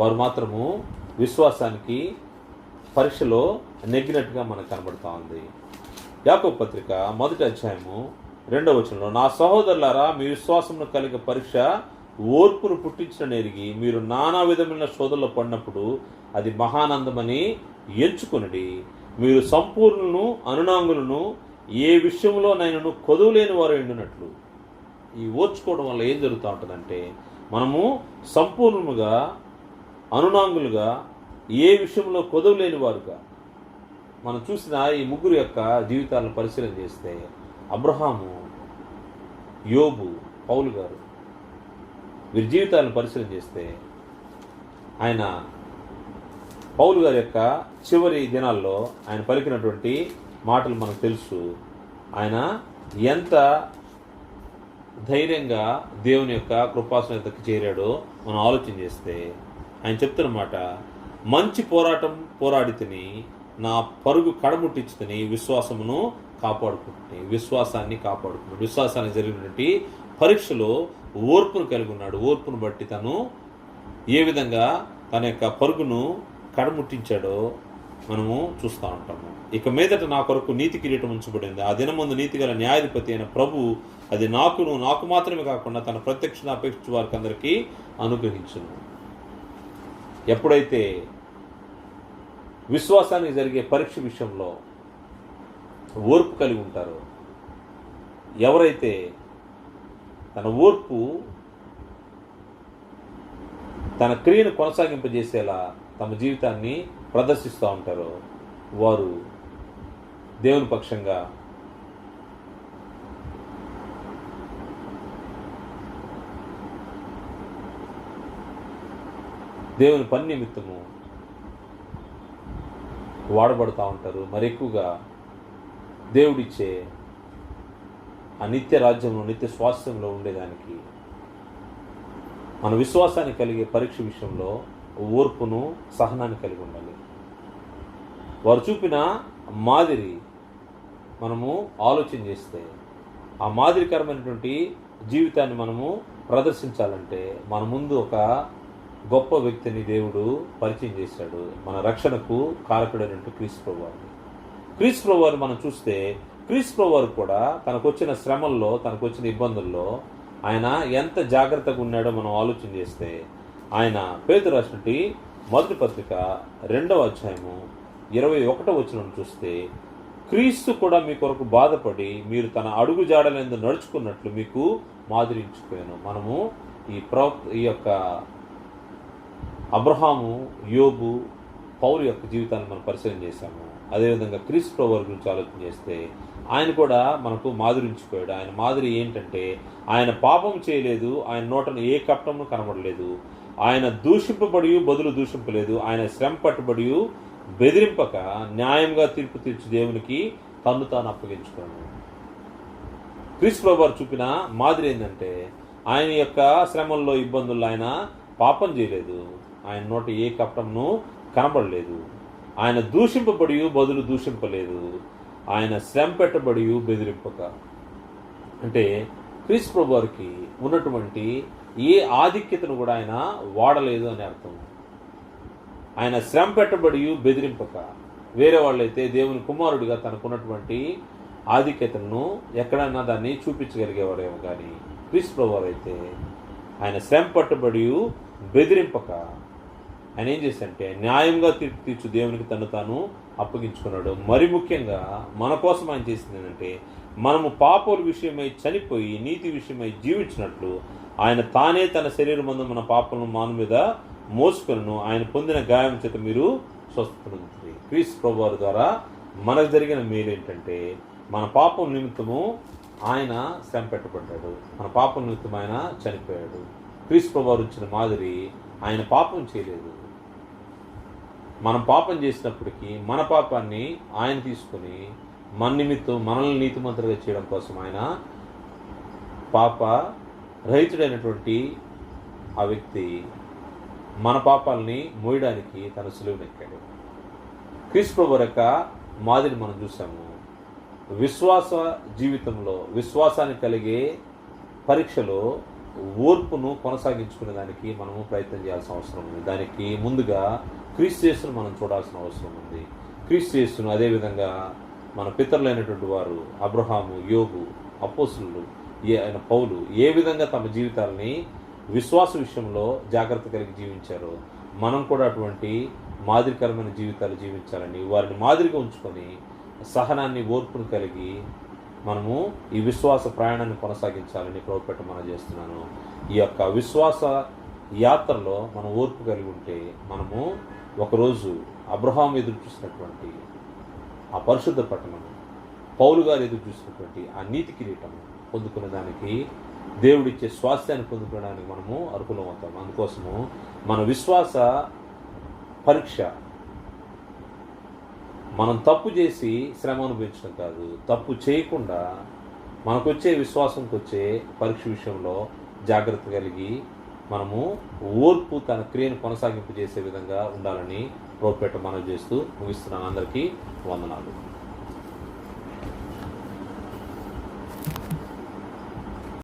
వారు మాత్రము విశ్వాసానికి పరీక్షలో నెగ్గినట్టుగా మనకు కనబడుతూ ఉంది. యాకోబు పత్రిక 1వ అధ్యాయము 2వ వచనంలో, నా సహోదరులారా, మీ విశ్వాసమును కలిగే పరీక్ష ఓర్పును పుట్టించిన ఎరిగి మీరు నానా విధమైన శోధనలో పడినప్పుడు అది మహానందమని ఎంచుకునడి. మీరు సంపూర్ణులను, అనునాంగులను, ఏ విషయంలో నైనను కొదువులేని వారు ఎండునట్లు. ఈ ఓర్చుకోవడం వల్ల ఏం జరుగుతూ ఉంటుందంటే, మనము సంపూర్ణముగా, అనునాంగులుగా, ఏ విషయంలో కొదవలేని వారుగా. మనం చూసిన ఈ ముగ్గురు యొక్క జీవితాలను పరిశీలన చేస్తే, అబ్రహాము, యోబు, పౌలు గారు, వీరి జీవితాలను పరిశీలన చేస్తే, ఆయన పౌలు గారి యొక్క చివరి దినాల్లో ఆయన పలికినటువంటి మాటలు మనకు తెలుసు. ఆయన ఎంత ధైర్యంగా దేవుని యొక్క కృపాసనతకి చేరాడో మనం ఆలోచన చేస్తే, ఆయన చెప్తున్నమాట, మంచి పోరాటం పోరాడితిని, నా పరుగు కడముట్టించుకుని విశ్వాసాన్ని కాపాడుకుంటున్నాడు. విశ్వాసానికి జరిగినటువంటి పరీక్షలో ఓర్పును కలిగి ఉన్నాడు. ఓర్పును బట్టి తను ఏ విధంగా తన యొక్క పరుగును కడముట్టించాడో మనము చూస్తూ ఉంటాము. ఇక మీదట నా కొరకు నీతి కిరీటం ఉంచబడింది. ఆ దినమందు నీతిగల న్యాయాధిపతి అయిన ప్రభు అది నాకు మాత్రమే కాకుండా తన ప్రత్యక్షను అపేక్షించే వారికి అందరికీ అనుగ్రహించును. ఎప్పుడైతే విశ్వాసానికి జరిగే పరీక్ష విషయంలో ఓర్పు కలిగి ఉంటారో, ఎవరైతే తన ఓర్పు తన క్రియను కొనసాగింపజేసేలా తమ జీవితాన్ని ప్రదర్శిస్తూ ఉంటారో వారు దేవుని పక్షంగా దేవుని పని నిమిత్తము వాడబడుతూ ఉంటారు. మరి ఎక్కువగా దేవుడిచ్చే ఆ నిత్య రాజ్యంలో, నిత్య స్వాస్థ్యంలో ఉండేదానికి మన విశ్వాసాన్ని కలిగే పరీక్ష విషయంలో ఓర్పును, సహనాన్ని కలిగి ఉండాలి. వారు చూపిన మాదిరి మనము ఆలోచన చేస్తే, ఆ మాదిరికరమైనటువంటి జీవితాన్ని మనము ప్రదర్శించాలంటే మన ముందు ఒక గొప్ప వ్యక్తిని దేవుడు పరిచయం చేశాడు. మన రక్షణకు కారకుడైనట్టు క్రీస్తు ప్రభువారిని. క్రీస్తు ప్రభువారు మనం చూస్తే, క్రీస్తు ప్రభువారు కూడా తనకొచ్చిన శ్రమల్లో, తనకొచ్చిన ఇబ్బందుల్లో ఆయన ఎంత జాగ్రత్తగా ఉన్నాడో మనం ఆలోచన చేస్తే, ఆయన పేతురు రాసినటువంటి మొదటి పత్రిక 2వ అధ్యాయము 21వ వచనం చూస్తే, క్రీస్తు కూడా మీ కొరకు బాధపడి మీరు తన అడుగు జాడలందు నడుచుకున్నట్లు మీకు మాదిరించుకోయాను. మనము ఈ యొక్క అబ్రహాము, యోబు, పౌలు యొక్క జీవితాన్ని మనం పరిశీలన చేశాము. అదేవిధంగా క్రీస్తు ప్రభువారి గురించి ఆలోచన చేస్తే ఆయన కూడా మనకు మాదిరించిపోయాడు. ఆయన మాదిరి ఏంటంటే, ఆయన పాపం చేయలేదు, ఆయన నోటను ఏ కపటము కనబడలేదు, ఆయన దూషింపబడి బదులు దూషింపలేదు, ఆయన శ్రమ పట్టుబడి బెదిరింపక న్యాయంగా తీర్పు తీర్చి దేవునికి తన్ను తాను అప్పగించుకున్నాడు. క్రీస్తు ప్రభువారు చూపిన మాదిరి ఏంటంటే, ఆయన యొక్క శ్రమల్లో, ఇబ్బందుల్లో ఆయన పాపం చేయలేదు, ఆయన నోట ఏ కపటమును కనబడలేదు, ఆయన దూషింపబడి బదులు దూషింపలేదు, ఆయన శ్రమ పెట్టబడి బెదిరింపక. అంటే క్రీస్తు ప్రభువారికి ఉన్నటువంటి ఏ ఆధిక్యతను కూడా ఆయన వాడలేదు అని అర్థం. ఆయన శ్రమ పెట్టబడి బెదిరింపక. వేరే వాళ్ళైతే దేవుని కుమారుడిగా తనకున్నటువంటి ఆధిక్యతను ఎక్కడైనా దాన్ని చూపించగలిగేవాడేమో, కానీ క్రీస్తు ప్రభువారు అయితే ఆయన శ్రమ పట్టబడి బెదిరింపక ఆయన ఏం చేశాడంటే న్యాయంగా తీర్పు తీర్చు దేవునికి తను తాను అప్పగించుకున్నాడు. మరి ముఖ్యంగా మన కోసం ఆయన చేసింది ఏంటంటే, మనము పాపల విషయమై చనిపోయి నీతి విషయమై జీవించినట్లు ఆయన తానే తన శరీరం మందు మన పాపలను మాను మీద మోసుకొనును. ఆయన పొందిన గాయం చేత మీరు స్వస్థత పొందుతుంది. క్రీస్తు ప్రభువారి ద్వారా మనకు జరిగిన మేలు ఏంటంటే, మన పాపం నిమిత్తము ఆయన శ్రమ పెట్టబడ్డాడు, మన పాపం నిమిత్తం ఆయన చనిపోయాడు. క్రీస్తు ప్రభువారు ఇచ్చిన మాదిరి, ఆయన పాపం చేయలేదు. మనం పాపం చేసినప్పటికీ మన పాపాన్ని ఆయన తీసుకొని మన నిమిత్తం మనల్ని నీతిమంతులుగా చేయడం కోసం ఆయన పాప రహితుడైనటువంటి ఆ వ్యక్తి మన పాపాలని మోయడానికి తన సిలువనెక్కాడు. క్రీస్తు ప్రభువు యొక్క మాదిరి మనం చూసాము. విశ్వాస జీవితంలో, విశ్వాసాన్ని కలిగే పరీక్షలో ఓర్పును కొనసాగించుకునే దానికి మనము ప్రయత్నం చేయాల్సిన అవసరం ఉంది. దానికి ముందుగా క్రీస్తు యేసును మనం చూడాల్సిన అవసరం ఉంది. క్రీస్తు యేసును, అదేవిధంగా మన పితరులైనటువంటి వారు అబ్రహాము, యోబు, అపోస్తులు, ఆయన పౌలు ఏ విధంగా తమ జీవితాలని విశ్వాస విషయంలో జాగ్రత్త కలిగి జీవించారో మనం కూడా అటువంటి మాదిరికరమైన జీవితాలు జీవించాలని, వారిని మాదిరిగా ఉంచుకొని సహనాన్ని, ఓర్పును కలిగి మనము ఈ విశ్వాస ప్రయాణాన్ని కొనసాగించాలని ప్రభుపేట మనం చేస్తున్నాను. ఈ యొక్క విశ్వాస యాత్రలో మనం ఓర్పు కలిగి ఉంటే మనము ఒకరోజు అబ్రహాం ఎదురు చూసినటువంటి ఆ పరిశుద్ధ పట్టణం, పౌలు గారు ఎదురు చూసినటువంటి ఆ నీతి కిరీటం పొందుకునే దానికి, దేవుడిచ్చే స్వాస్థ్యాన్ని పొందుకోవడానికి మనము అర్హులం అవుతాం. అందుకోసము మన విశ్వాస పరీక్ష మనం తప్పు చేసి శ్రమ అనుభవించడం కాదు, తప్పు చేయకుండా మనకొచ్చే విశ్వాసంకి వచ్చే పరీక్ష విషయంలో జాగ్రత్త కలిగి మనము ఓర్పు తన క్రియను కొనసాగింపు చేసే విధంగా ఉండాలని ప్రభుపేట మనం చేస్తూ ముగిస్తున్నాను. అందరికీ వందనాలు.